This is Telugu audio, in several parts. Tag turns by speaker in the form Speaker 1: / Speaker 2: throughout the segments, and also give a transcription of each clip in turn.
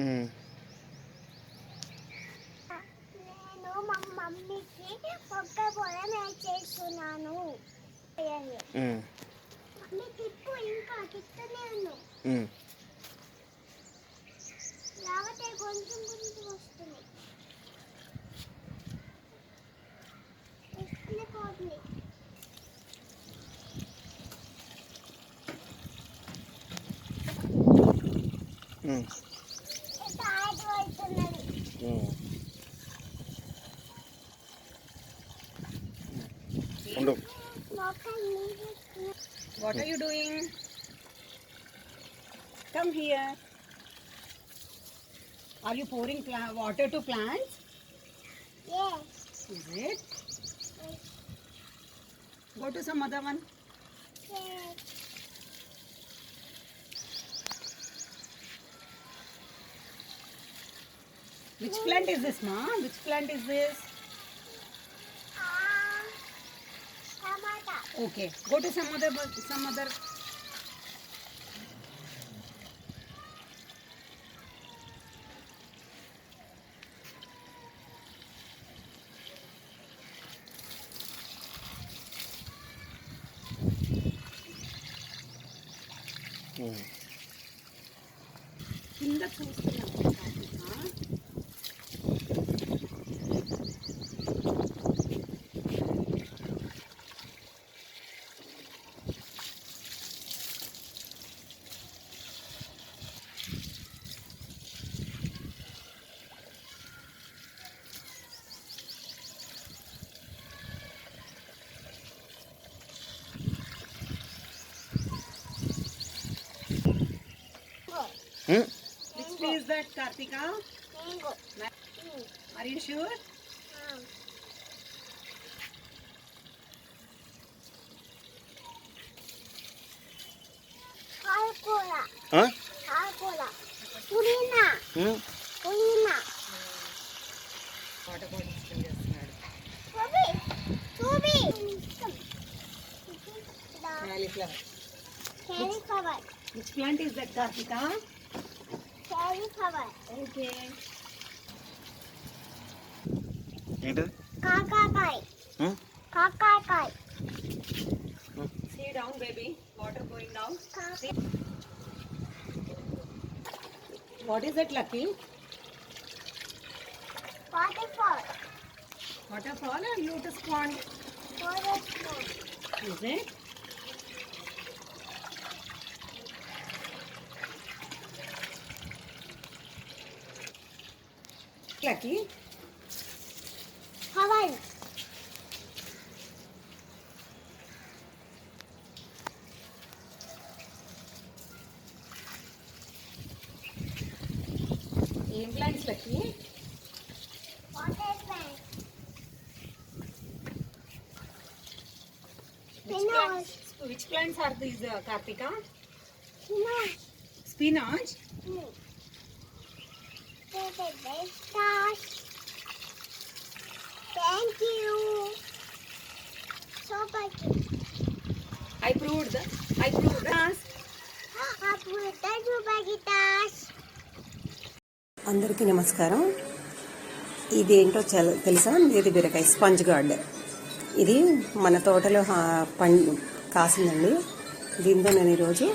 Speaker 1: ఉమ్,
Speaker 2: నేను మా మమ్మీకి ఒక్క పొలం వేసేస్తున్నాను.
Speaker 1: ఉమ్,
Speaker 2: మమ్మీ తిప్పు, ఇంకా తిప్పుతూనే ఉన్నావు.
Speaker 1: ఉమ్.
Speaker 2: లేకపోతే కొంచెం కొంచెం వస్తున్నాయి. వస్తూనే పోతుంది.
Speaker 1: ఉమ్,
Speaker 2: తాడు అవుతున్నది.
Speaker 1: ఉమ్. ఉండు.
Speaker 3: What are you doing? Come here. Are you pouring water to plants?
Speaker 2: Yes.
Speaker 3: Is it? Go to some other one.
Speaker 2: Yes.
Speaker 3: Which plant is this, ma? Which plant is this?
Speaker 2: Tomato.
Speaker 3: Okay. Go to some other.
Speaker 1: ఉమ్.
Speaker 3: కింద చూస్తున్నాను.
Speaker 1: ఉమ్.
Speaker 3: Which tree is that, Kartika?
Speaker 2: Mango.
Speaker 3: Are you sure?
Speaker 2: Alcola.
Speaker 1: ఆ?
Speaker 2: Alcola. Purina.
Speaker 1: ఉమ్.
Speaker 2: Purina.
Speaker 3: వాటర్ బాటిల్ స్టిల్ చేస్తున్నాడు.
Speaker 2: Tubi.
Speaker 3: Cauliflower.
Speaker 2: Cauliflower.
Speaker 3: Which plant is that, Kartika?
Speaker 2: Cauliflower.
Speaker 3: Okay.
Speaker 1: ఏంటది?
Speaker 2: కాకాకాయ.
Speaker 1: ఉమ్,
Speaker 2: కాకాకాయ.
Speaker 3: See down, baby. Water going down. See. What is it, Lucky?
Speaker 2: Waterfall.
Speaker 3: Waterfall or lotus pond?
Speaker 2: Waterfall.
Speaker 3: Is it? Lucky?
Speaker 2: Hawaii.
Speaker 3: ఏం plants lucky?
Speaker 2: Water plant.
Speaker 3: Which plants are these, Kartika?
Speaker 2: Spinach.
Speaker 3: Spinach?
Speaker 2: Thank you. So much.
Speaker 3: I proved us.
Speaker 2: Thank you, Bagitas.
Speaker 3: అందరికీ నమస్కారం. ఇది ఏంటో తెలుసా? ఇది బీరకాయ స్పంజ్ గార్డ్. ఇది మన తోటలో కాసిందండి. దీంతో నేను ఈరోజు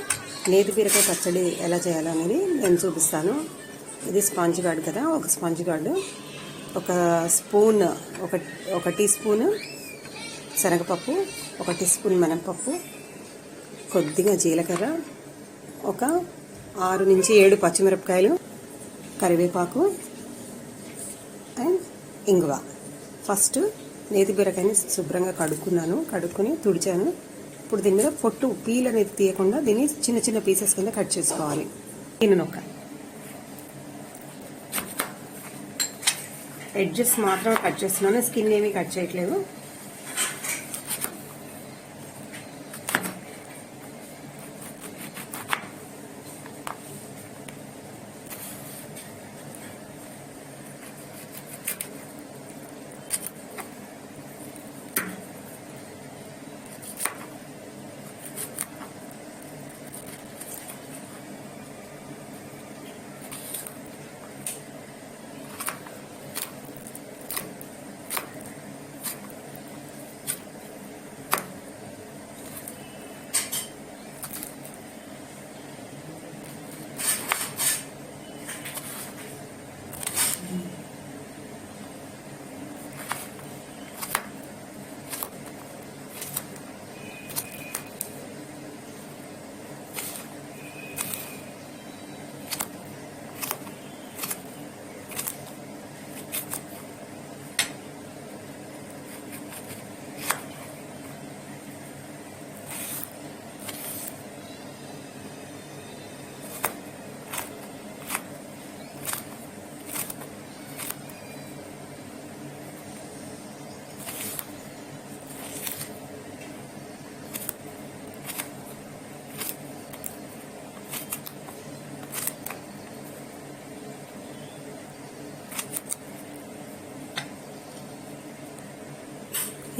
Speaker 3: నేతి బీరకాయ పచ్చడి ఎలా చేయాలనేది నేను చూపిస్తాను. ఇది స్పాంజ్ గార్డ్ కదా. ఒక స్పాంజ్ గార్డు, ఒక స్పూన్, ఒక టీ స్పూన్ శనగపప్పు, ఒక టీ స్పూన్ మినపప్పు, కొద్దిగా జీలకర్ర, ఒక 6 నుంచి 7 పచ్చిమిరపకాయలు, కరివేపాకు అండ్ ఇంగువ. ఫస్ట్ నేతి బీరకాయని శుభ్రంగా కడుక్కుని తుడిచాను. ఇప్పుడు దీని మీద పొట్టు పీల్ అనేది తీయకుండా దీన్ని చిన్న చిన్న పీసెస్ కింద కట్ చేసుకోవాలి. దీని ఒక ఎడ్జెస్ మాత్రం కట్ చేస్తున్నాను, స్కిన్ ఏమీ కట్ చేయట్లేదు.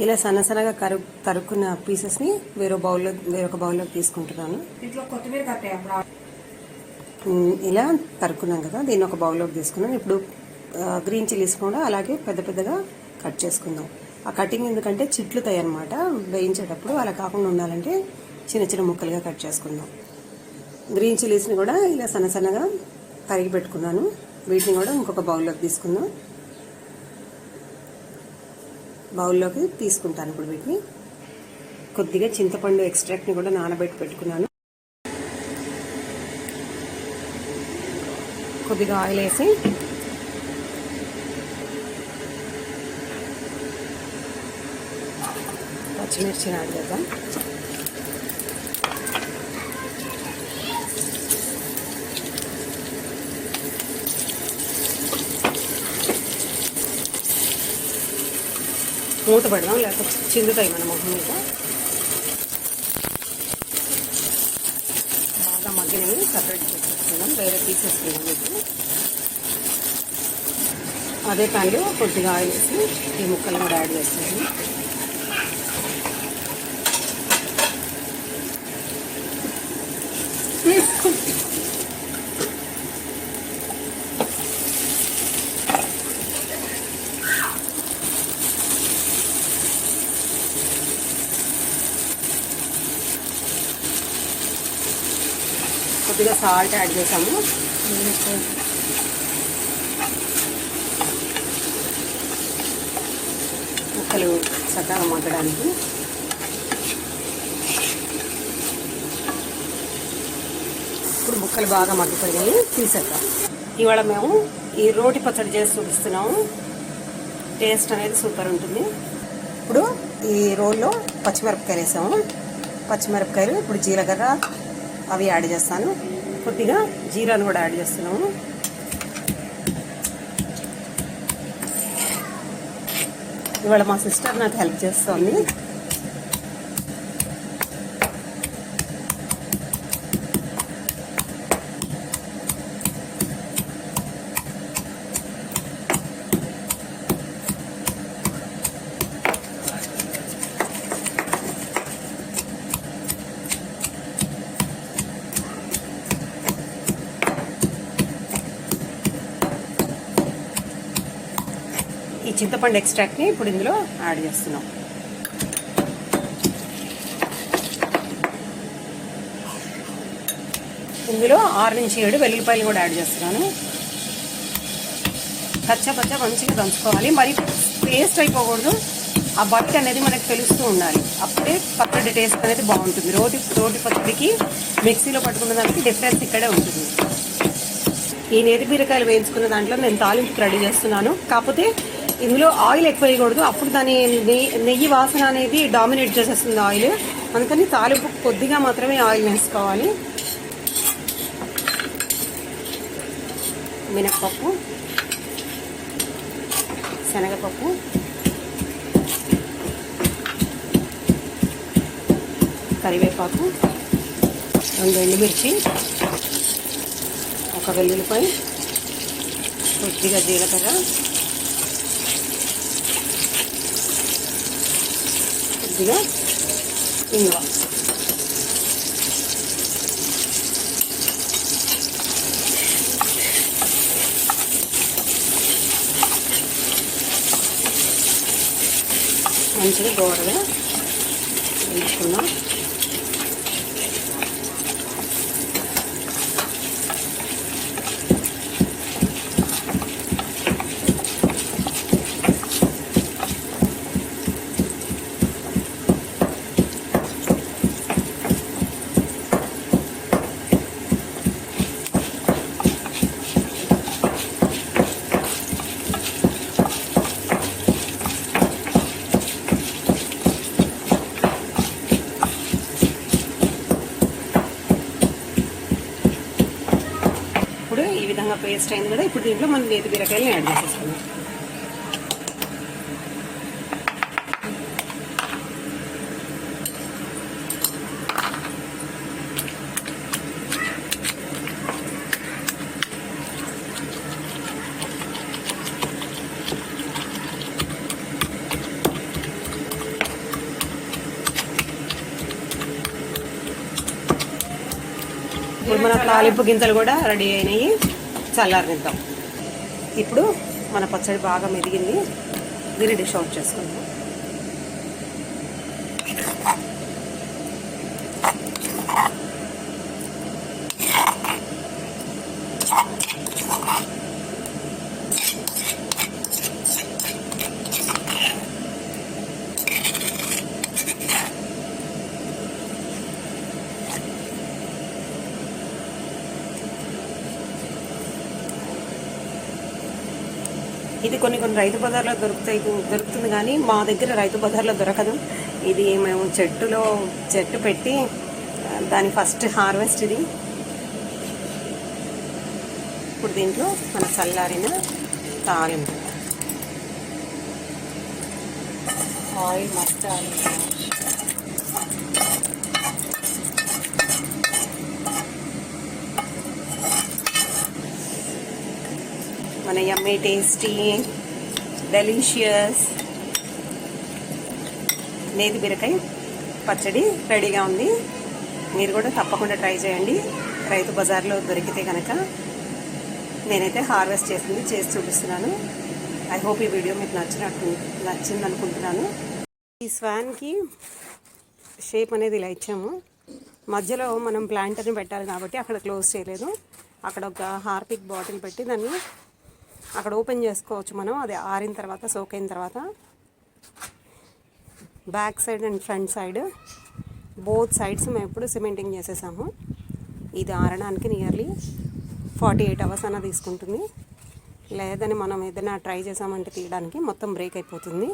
Speaker 3: ఇలా సన్నసన్నగా తరుక్కున్న పీసెస్ని వేరొక బౌల్లోకి తీసుకుంటున్నాను.
Speaker 4: ఇంట్లో కొత్తిమీర కట్టాయి.
Speaker 3: ఇలా తరుక్కున్నాం కదా, దీన్ని ఒక బౌల్లోకి తీసుకున్నాను. ఇప్పుడు గ్రీన్ చిల్లీస్ కూడా అలాగే పెద్ద పెద్దగా కట్ చేసుకుందాం. ఆ కటింగ్ ఎందుకంటే చిట్లుతాయి అన్నమాట వేయించేటప్పుడు, అలా కాకుండా ఉండాలంటే చిన్న చిన్న ముక్కలుగా కట్ చేసుకుందాం. గ్రీన్ చిల్లీస్ని కూడా ఇలా సన్నసన్నగా తరిగి పెట్టుకున్నాను. వీటిని కూడా ఇంకొక బౌల్లోకి తీసుకుందాం. బౌల్లోకి తీసుకుంటాను ఇప్పుడు వీటిని. కొద్దిగా చింతపండు ఎక్స్ట్రాక్ట్ని కూడా నానబెట్టి పెట్టుకున్నాను. కొద్దిగా ఆయిల్ వేసి పచ్చిమిర్చి యాడ్ చేద్దాం. మూత పెడదాం, లేకపోతే చిందుతాయి మన మొహం మీద. బాగా మగ్గినవి సపరేట్ చేసుకుందాం, వేరే తీసేసుకుందాం. మీకు అదే ప్యాన్లో కొద్దిగా ఆయిల్ వేసి ఈ ముక్కలు కూడా యాడ్ చేస్తాను. కొద్దిగా సాల్ట్ యాడ్ చేసాము. ముక్కలు చక్కగా మగ్గడానికి. ఇప్పుడు ముక్కలు బాగా మగ్గిపోయాయి, తీసేద్దాం. ఇవాళ మేము ఈ రోటి పచ్చడి చేసి చూపిస్తున్నాము. టేస్ట్ అనేది సూపర్ ఉంటుంది. ఇప్పుడు ఈ రోల్లో పచ్చిమిరపకాయలు వేసాము. పచ్చిమిరపకాయలు ఇప్పుడు జీలకర్ర అవి యాడ్ చేస్తాను. కొద్దిగా జీరాను కూడా యాడ్ చేస్తున్నాము. ఇవాళ మా సిస్టర్ నాకు హెల్ప్ చేస్తుంది. ఈ చింతపండు ఎక్స్ట్రాక్ట్ని ఇప్పుడు ఇందులో యాడ్ చేస్తున్నాం. ఇందులో 6 నుంచి 7 వెల్లుల్లిపాయలు కూడా యాడ్ చేస్తున్నాను. కచ్చా మంచిగా దంచుకోవాలి, మరి పేస్ట్ అయిపోకూడదు. ఆ బట్టి అనేది మనకు తెలుస్తూ ఉండాలి, అప్పుడే పచ్చడి టేస్ట్ అనేది బాగుంటుంది. రోటి పచ్చడికి మిక్సీలో పట్టుకున్న దానికి డిఫరెన్స్ ఇక్కడే ఉంటుంది. ఈ నేతి బీరకాయలు వేయించుకున్న దాంట్లో నేను తాలింపుకి రెడీ చేస్తున్నాను. కాకపోతే ఇందులో ఆయిల్ ఎక్కువ వేయకూడదు, అప్పుడు దాని నెయ్యి వాసన అనేది డామినేట్ చేసేస్తుంది ఆయిల్. అందుకని తాలింపు కొద్దిగా మాత్రమే ఆయిల్ వేసుకోవాలి. మినప్పప్పు, శనగపప్పు, కరివేపాకు, 2 ఎండుమిర్చి, 1 వెల్లుల్లిపాయ, కొద్దిగా జీలకర్ర, కొద్దిగా ఇంగువ. మంచిగా దోరగా వేసుకున్నాం. ఇప్పుడు ఈ విధంగా పేస్ట్ అయింది కదా, ఇప్పుడు దీంట్లో మనం నేతి బీరకాయలను యాడ్ చేసేసుకున్నాం. ఇప్పుడు మన తాలింపు గింజలు కూడా రెడీ అయినాయి, చల్లారనిద్దాం. ఇప్పుడు మన పచ్చడి బాగా మెదిగింది, దీన్ని డిష్ అవుట్ చేసుకుందాం. ఇది కొన్ని రైతు బజార్లో దొరుకుతుంది, కానీ మా దగ్గర రైతు బజార్లో దొరకదు. ఇది మేము చెట్టు పెట్టి దాని ఫస్ట్ హార్వెస్ట్ ఇది. ఇప్పుడు దీంట్లో మన చల్లారిన తాలింపు, ఆయిల్ మస్టాలి, మన యమ్మీ టేస్టీ డెలిషియస్ నేతి బీరకాయ పచ్చడి రెడీగా ఉంది. మీరు కూడా తప్పకుండా ట్రై చేయండి, రైతు బజార్లో దొరికితే కనుక. నేనైతే హార్వెస్ట్ చేసి చూపిస్తున్నాను. ఐ హోప్ ఈ వీడియో మీకు నచ్చింది అనుకుంటున్నాను. ఈ స్వాన్కి షేప్ అనేది ఇలా ఇచ్చాము. మధ్యలో మనం ప్లాంటర్ని పెట్టాలి కాబట్టి అక్కడ క్లోజ్ చేయలేదు. అక్కడ ఒక హార్పిక్ బాటిల్ పెట్టి దాన్ని అక్కడ ఓపెన్ చేసుకోవచ్చు మనం. అది ఆరిన తర్వాత, సోక్ అయిన తర్వాత back side and front side both sides మేము ఎప్పుడు సిమెంటింగ్ చేసేసాము. ఇది ఆరడానికి నియర్లీ 48 hours అన్న తీసుకుంటుంది. లేదని మనం ఏదైనా ట్రై చేసామంటే తీయడానికి మొత్తం బ్రేక్ అయిపోతుంది.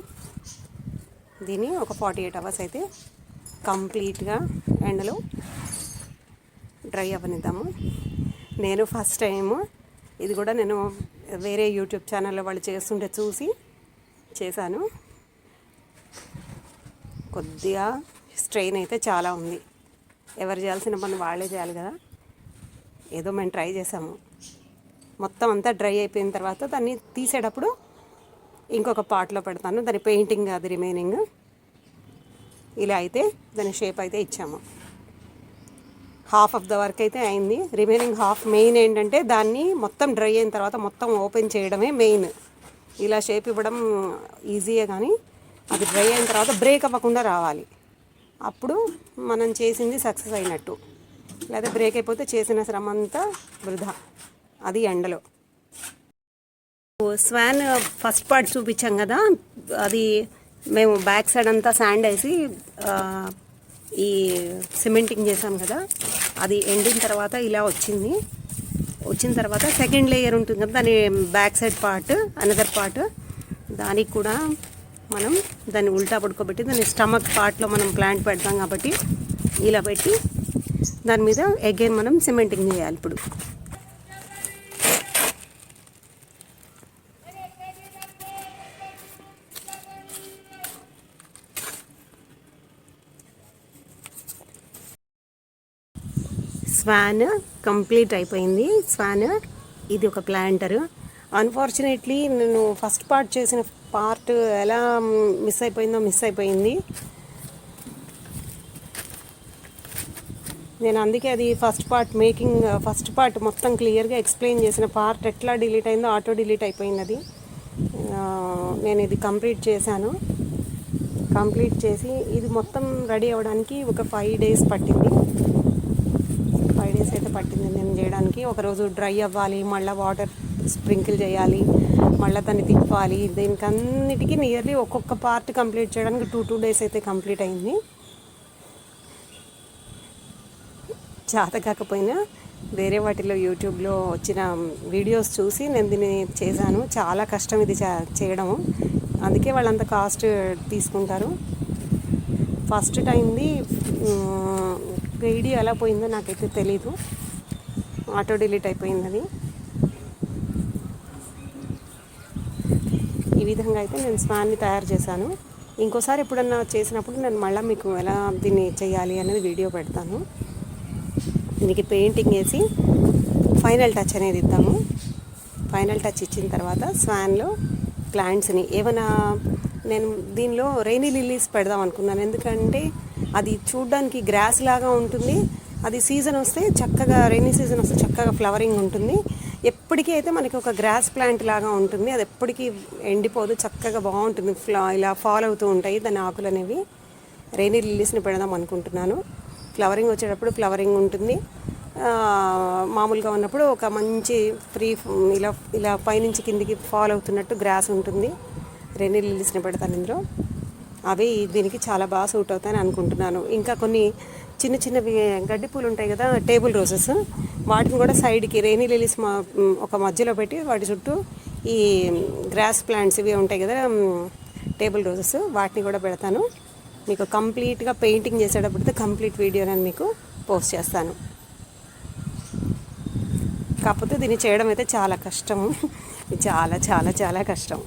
Speaker 3: దీన్ని ఒక 48 hours అయితే కంప్లీట్గా ఎండలో డ్రై అవ్వనిద్దాము. నేను ఫస్ట్ టైము ఇది కూడా నేను వేరే యూట్యూబ్ ఛానల్లో వాళ్ళు చేస్తుంటే చూసి చేశాను. కొద్దిగా స్ట్రెయిన్ అయితే చాలా ఉంది. ఎవరు చేయాల్సిన పని వాళ్ళే చేయాలి కదా. ఏదో మేము ట్రై చేసాము. మొత్తం అంతా డ్రై అయిపోయిన తర్వాత దాన్ని తీసేటప్పుడు ఇంకొక పార్ట్లో పెడతాను. దాని పెయింటింగ్ అది రిమైనింగ్. ఇలా అయితే దాని షేప్ అయితే ఇచ్చాము. హాఫ్ ఆఫ్ ద వర్క్ అయితే అయింది. రిమైనింగ్ హాఫ్ మెయిన్ ఏంటంటే దాన్ని మొత్తం డ్రై అయిన తర్వాత మొత్తం ఓపెన్ చేయడమే మెయిన్. ఇలా షేప్ ఇవ్వడం ఈజీయే, కానీ అది డ్రై అయిన తర్వాత బ్రేక్ అవ్వకుండా రావాలి. అప్పుడు మనం చేసింది సక్సెస్ అయినట్టు. లేదా బ్రేక్ అయిపోతే చేసిన శ్రమ అంతా వృధా. అది ఎండలో. స్వాన్ ఫస్ట్ పార్ట్ చూపించాం కదా, అది మేము బ్యాక్ సైడ్ అంతా శాండ్ వేసి ఈ సిమెంటింగ్ చేసాం కదా, అది ఎండిన తర్వాత ఇలా వచ్చిన తర్వాత సెకండ్ లేయర్ ఉంటుంది కదా, దాని back side part, another part, దానికి కూడా మనం దాన్ని ఉల్టా పడుకోబెట్టి దాన్ని స్టమక్ పార్ట్లో మనం ప్లాంట్ పెడతాం కాబట్టి ఇలా పెట్టి దాని మీద అగైన్ మనం సిమెంటింగ్ చేయాలి. ఇప్పుడు స్వాన్ కంప్లీట్ అయిపోయింది. స్వాన్ ఇది ఒక ప్లాంటర్. అన్ఫార్చునేట్లీ నేను ఫస్ట్ పార్ట్ చేసిన పార్ట్ ఎలా మిస్ అయిపోయింది. నేను అందుకే అది ఫస్ట్ పార్ట్ మొత్తం క్లియర్గా ఎక్స్ప్లెయిన్ చేసిన పార్ట్ ఎట్లా డిలీట్ అయిందో ఆటో డిలీట్ అయిపోయింది. అది నేను ఇది కంప్లీట్ చేశాను. కంప్లీట్ చేసి ఇది మొత్తం రెడీ అవ్వడానికి ఒక 5 days పట్టింది. 5 days అయితే పట్టింది నేను చేయడానికి. ఒకరోజు డ్రై అవ్వాలి, మళ్ళీ వాటర్ స్ప్రింకిల్ చేయాలి, మళ్ళీ దాన్ని తిప్పాలి. దీనికి అన్నిటికీ నియర్లీ ఒక్కొక్క పార్ట్ కంప్లీట్ చేయడానికి 2 days అయితే కంప్లీట్ అయింది. చేత కాకపోయినా వేరే వాటిలో యూట్యూబ్లో వచ్చిన వీడియోస్ చూసి నేను దీన్ని చేశాను. చాలా కష్టం ఇది చేయడము, అందుకే వాళ్ళంత కాస్ట్ తీసుకుంటారు. ఫస్ట్ టైంది వీడియో ఎలా పోయిందో నాకైతే తెలీదు, ఆటో డిలీట్ అయిపోయింది అది. ఈ విధంగా అయితే నేను స్వాన్ని తయారు చేశాను. ఇంకోసారి ఎప్పుడన్నా చేసినప్పుడు నేను మళ్ళీ మీకు ఎలా దీన్ని చేయాలి అనేది వీడియో పెడతాను. దీనికి పెయింటింగ్ వేసి ఫైనల్ టచ్ అనేది ఇద్దాము. ఫైనల్ టచ్ ఇచ్చిన తర్వాత స్వాన్లో ప్లాంట్స్ని ఏమైనా నేను దీనిలో రెయినీ లిల్లీస్ పెడదాం అనుకున్నాను. ఎందుకంటే అది చూడ్డానికి గ్రాస్ లాగా ఉంటుంది, అది సీజన్ వస్తే చక్కగా, రైనీ సీజన్ వస్తే చక్కగా ఫ్లవరింగ్ ఉంటుంది. ఎప్పటికీ అయితే మనకి ఒక గ్రాస్ ప్లాంట్ లాగా ఉంటుంది, అది ఎప్పటికీ ఎండిపోదు, చక్కగా బాగుంటుంది. ఇలా ఫాల్ అవుతూ ఉంటాయి దాని ఆకులు అనేవి. రైనీ లిల్లీస్ని పెడదాం అనుకుంటున్నాను. ఫ్లవరింగ్ వచ్చేటప్పుడు ఫ్లవరింగ్ ఉంటుంది, మామూలుగా ఉన్నప్పుడు ఒక మంచి ఫ్రీ ఇలా ఇలా పైనుంచి కిందికి ఫాల్ అవుతున్నట్టు గ్రాస్ ఉంటుంది. రైనీ లిల్లీస్ని పెడతాను ఇందులో. అవి దీనికి చాలా బాగా సూట్ అవుతాయని అనుకుంటున్నాను. ఇంకా కొన్ని చిన్న చిన్నవి గడ్డి పూలు ఉంటాయి కదా, టేబుల్ రోజెస్, వాటిని కూడా సైడ్కి రైనీ లిల్లీస్ ఒక మధ్యలో పెట్టి వాటి చుట్టూ ఈ గ్రాస్ ప్లాంట్స్ ఇవి ఉంటాయి కదా, టేబుల్ రోజెస్, వాటిని కూడా పెడతాను. మీకు కంప్లీట్గా పెయింటింగ్ చేసేటప్పుడు కంప్లీట్ వీడియో నేను మీకు పోస్ట్ చేస్తాను. కాకపోతే దీన్ని చేయడం అయితే చాలా కష్టం, చాలా చాలా చాలా కష్టం.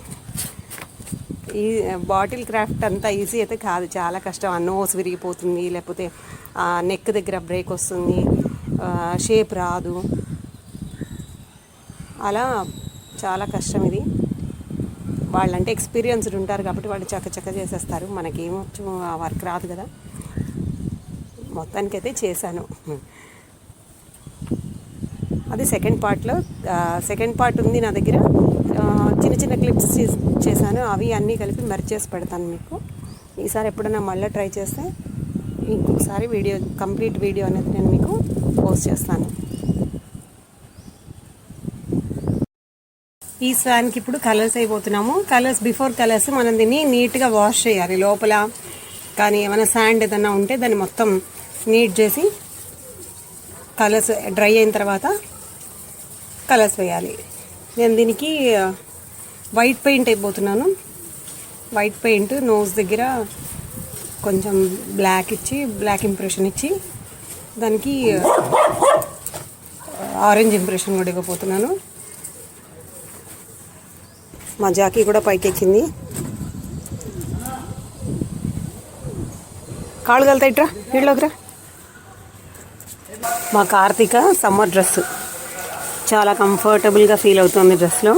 Speaker 3: ఈ బాటిల్ క్రాఫ్ట్ అంతా ఈజీ అయితే కాదు, చాలా కష్టం. ఆ నోస్ విరిగిపోతుంది, లేకపోతే నెక్ దగ్గర బ్రేక్ వస్తుంది, షేప్ రాదు, అలా చాలా కష్టం ఇది. వాళ్ళంటే ఎక్స్పీరియన్స్డ్ ఉంటారు కాబట్టి వాళ్ళు చక్క చేసేస్తారు, మనకేమొచ్చు ఆ వర్క్ రాదు కదా. మొత్తానికైతే చేశాను. అది సెకండ్ పార్ట్ ఉంది నా దగ్గర. చిన్న చిన్న క్లిప్స్ చేశాను, అవి అన్నీ కలిపి మెర్జ్ చేసి పెడతాను మీకు. ఈసారి ఎప్పుడైనా మళ్ళీ ట్రై చేస్తే ఇంకొకసారి కంప్లీట్ వీడియో అనేది నేను మీకు పోస్ట్ చేస్తాను. ఈ స్వాన్కి ఇప్పుడు కలర్స్ అయిపోతున్నాము. బిఫోర్ కలర్స్ మనం దీన్ని నీట్గా వాష్ చేయాలి. లోపల కానీ ఏమైనా శాండ్ ఏదైనా ఉంటే దాన్ని మొత్తం నీట్ చేసి కలర్స్ డ్రై అయిన తర్వాత కలర్స్ వేయాలి. నేను దీనికి వైట్ పెయింట్ అయిపోతున్నాను. వైట్ పెయింట్ నోస్ దగ్గర కొంచెం బ్లాక్ ఇంప్రెషన్ ఇచ్చి దానికి ఆరెంజ్ ఇంప్రెషన్ కూడా ఇవ్వబోతున్నాను. మా జాకీ కూడా పైకెక్కింది. కాళ్ళు కలుతాయిట్రా, నీళ్ళలోకిరా. మా కార్తీక సమ్మర్ డ్రెస్ చాలా కంఫర్టబుల్గా ఫీల్ అవుతుంది డ్రెస్లో.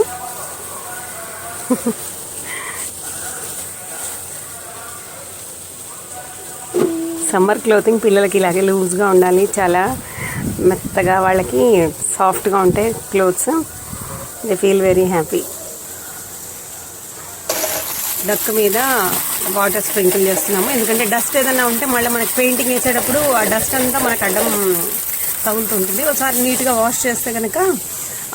Speaker 3: సమ్మర్ క్లోతింగ్ పిల్లలకి ఇలాగే లూజ్గా ఉండాలి, చాలా మెత్తగా, వాళ్ళకి సాఫ్ట్గా ఉంటాయి clothes. They feel very happy. డక్ మీద వాటర్ స్ప్రింకిల్ చేస్తున్నాము, ఎందుకంటే డస్ట్ ఏదైనా ఉంటే మళ్ళీ మనకి పెయింటింగ్ వేసేటప్పుడు ఆ డస్ట్ అంతా మనకు అడ్డం తగులుతుంటుంది. ఒకసారి నీట్గా వాష్ చేస్తే కనుక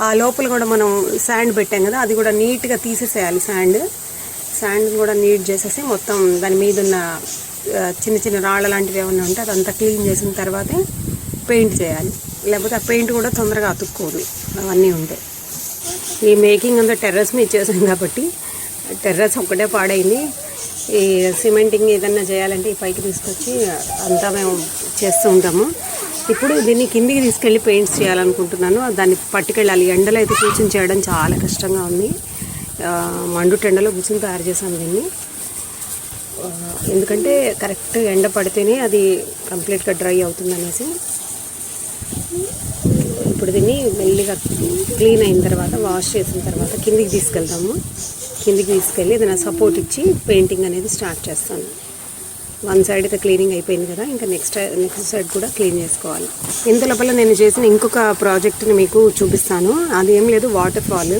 Speaker 3: ఆ లోపల కూడా మనం శాండ్ పెట్టాం కదా, అది కూడా నీట్గా తీసేసేయాలి. శాండ్ కూడా నీట్ చేసేసి మొత్తం దాని మీద ఉన్న చిన్న చిన్న రాళ్ళ లాంటివి ఏమైనా ఉంటే అదంతా క్లీన్ చేసిన తర్వాతే పెయింట్ చేయాలి, లేకపోతే ఆ పెయింట్ కూడా తొందరగా అతుక్కోదు అవన్నీ ఉంటాయి. ఈ మేకింగ్ అంతా టెర్రస్ మీద చేసాం కాబట్టి టెర్రస్ ఒక్కటే పాడైంది. ఈ సిమెంటింగ్ ఏదన్నా చేయాలంటే ఈ పైకి తీసుకొచ్చి అంతా మేము చేస్తూ ఉంటాము. ఇప్పుడు దీన్ని కిందికి తీసుకెళ్ళి పెయింట్స్ చేయాలనుకుంటున్నాను. దాన్ని పట్టుకెళ్ళాలి. ఎండలో అయితే కూర్చొని చేయడం చాలా కష్టంగా ఉంది. మండు టెండలో కూర్చొని తయారు చేసాము దీన్ని, ఎందుకంటే కరెక్ట్ ఎండ పడితేనే అది కంప్లీట్గా డ్రై అవుతుంది అనేసి. ఇప్పుడు దీన్ని మెల్లిగా క్లీన్ అయిన తర్వాత, వాష్ చేసిన తర్వాత కిందికి తీసుకెళ్తాము. కిందికి తీసుకెళ్ళి ఏదైనా సపోర్ట్ ఇచ్చి పెయింటింగ్ అనేది స్టార్ట్ చేస్తాను. వన్ సైడ్ అయితే క్లీనింగ్ అయిపోయింది కదా, ఇంకా నెక్స్ట్ సైడ్ కూడా క్లీన్ చేసుకోవాలి. ఇంత లోపల నేను చేసిన ఇంకొక ప్రాజెక్ట్ని మీకు చూపిస్తాను. అది ఏం లేదు, వాటర్ ఫాల్.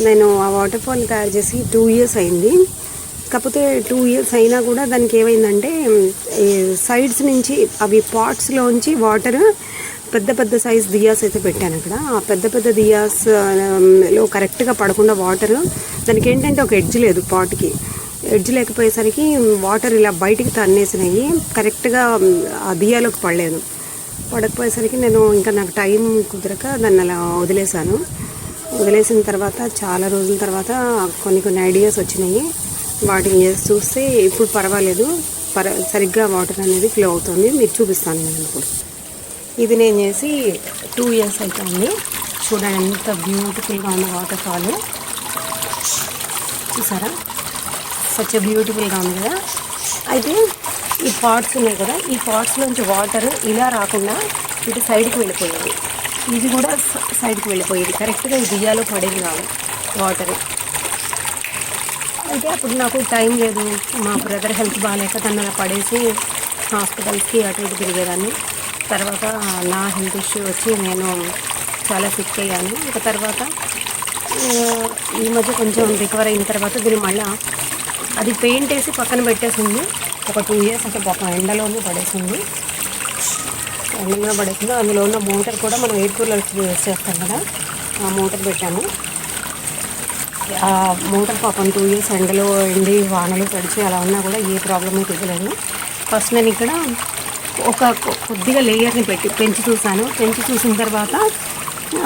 Speaker 3: నేను ఆ వాటర్ ఫాల్ తయారు చేసి 2 years అయింది. కాకపోతే 2 years అయినా కూడా దానికి ఏమైందంటే సైడ్స్ నుంచి అవి పాట్స్లోంచి వాటర్ పెద్ద సైజ్ దియాస్ అయితే పెట్టాను అక్కడ. ఆ పెద్ద దియాస్లో కరెక్ట్గా పడకుండా వాటర్, దానికి ఏంటంటే ఒక ఎడ్జ్ లేదు, పాట్కి ఎడ్జ్ లేకపోయేసరికి వాటర్ ఇలా బయటికి తన్నేసినాయి, కరెక్ట్గా ఆ దియాలోకి పడకపోయేసరికి నేను ఇంకా నాకు టైం కుదరక దాన్ని అలా వదిలేసిన తర్వాత చాలా రోజుల తర్వాత కొన్ని ఐడియాస్ వచ్చినాయి. వాటిని చూస్తే ఇప్పుడు పర్వాలేదు, సరిగ్గా వాటర్ అనేది ఫ్లో అవుతుంది. మీకు చూపిస్తాను నేను ఇప్పుడు. ఇది నేను చేసి 2 years అవుతుంది. చూడండి ఎంత బ్యూటిఫుల్గా ఉన్న వాటర్ ఫాల్, చూసారా? సచ్ బ్యూటిఫుల్గా ఉంది కదా. అయితే ఈ పాట్స్ ఉన్నాయి కదా, ఈ పాట్స్లోంచి వాటర్ ఇలా రాకుండా ఇటు సైడ్కి వెళ్ళిపోయేది, ఇది కూడా సైడ్కి వెళ్ళిపోయేది, కరెక్ట్గా ఈ దియ్యాలో పడేది కాదు వాటర్. అయితే అప్పుడు నాకు టైం లేదు, మా బ్రదర్ హెల్త్ బాగాలేక తను అలా పడేసి హాస్పిటల్స్కి అటు ఇటు తిరిగేదాన్ని. తర్వాత నా హెల్త్ ఇష్యూ వచ్చి నేను చాలా సిక్ అయ్యాను. ఇంకా తర్వాత ఈ మధ్య కొంచెం రికవర్ అయిన తర్వాత దీన్ని మళ్ళీ అది పెయింట్ వేసి పక్కన పెట్టేసింది. ఒక 2 ఇయర్స్ అంటే ఒక ఎండలోనే పడేసింది. అందులో ఉన్న మోటార్ కూడా మనం ఎయిర్ కూలర్స్ యూజ్ చేస్తాం కదా, ఆ మోటార్ పెట్టాము. ఆ మోటార్ పాపం 2 ఇయర్స్ ఎండలో ఎండి వానలు తడిచి అలా ఉన్నా కూడా ఏ ప్రాబ్లమ్ అయితే ఇవ్వలేదు. ఫస్ట్ నేను ఇక్కడ ఒక కొద్దిగా లేయర్ని పెంచి చూశాను. పెంచి చూసిన తర్వాత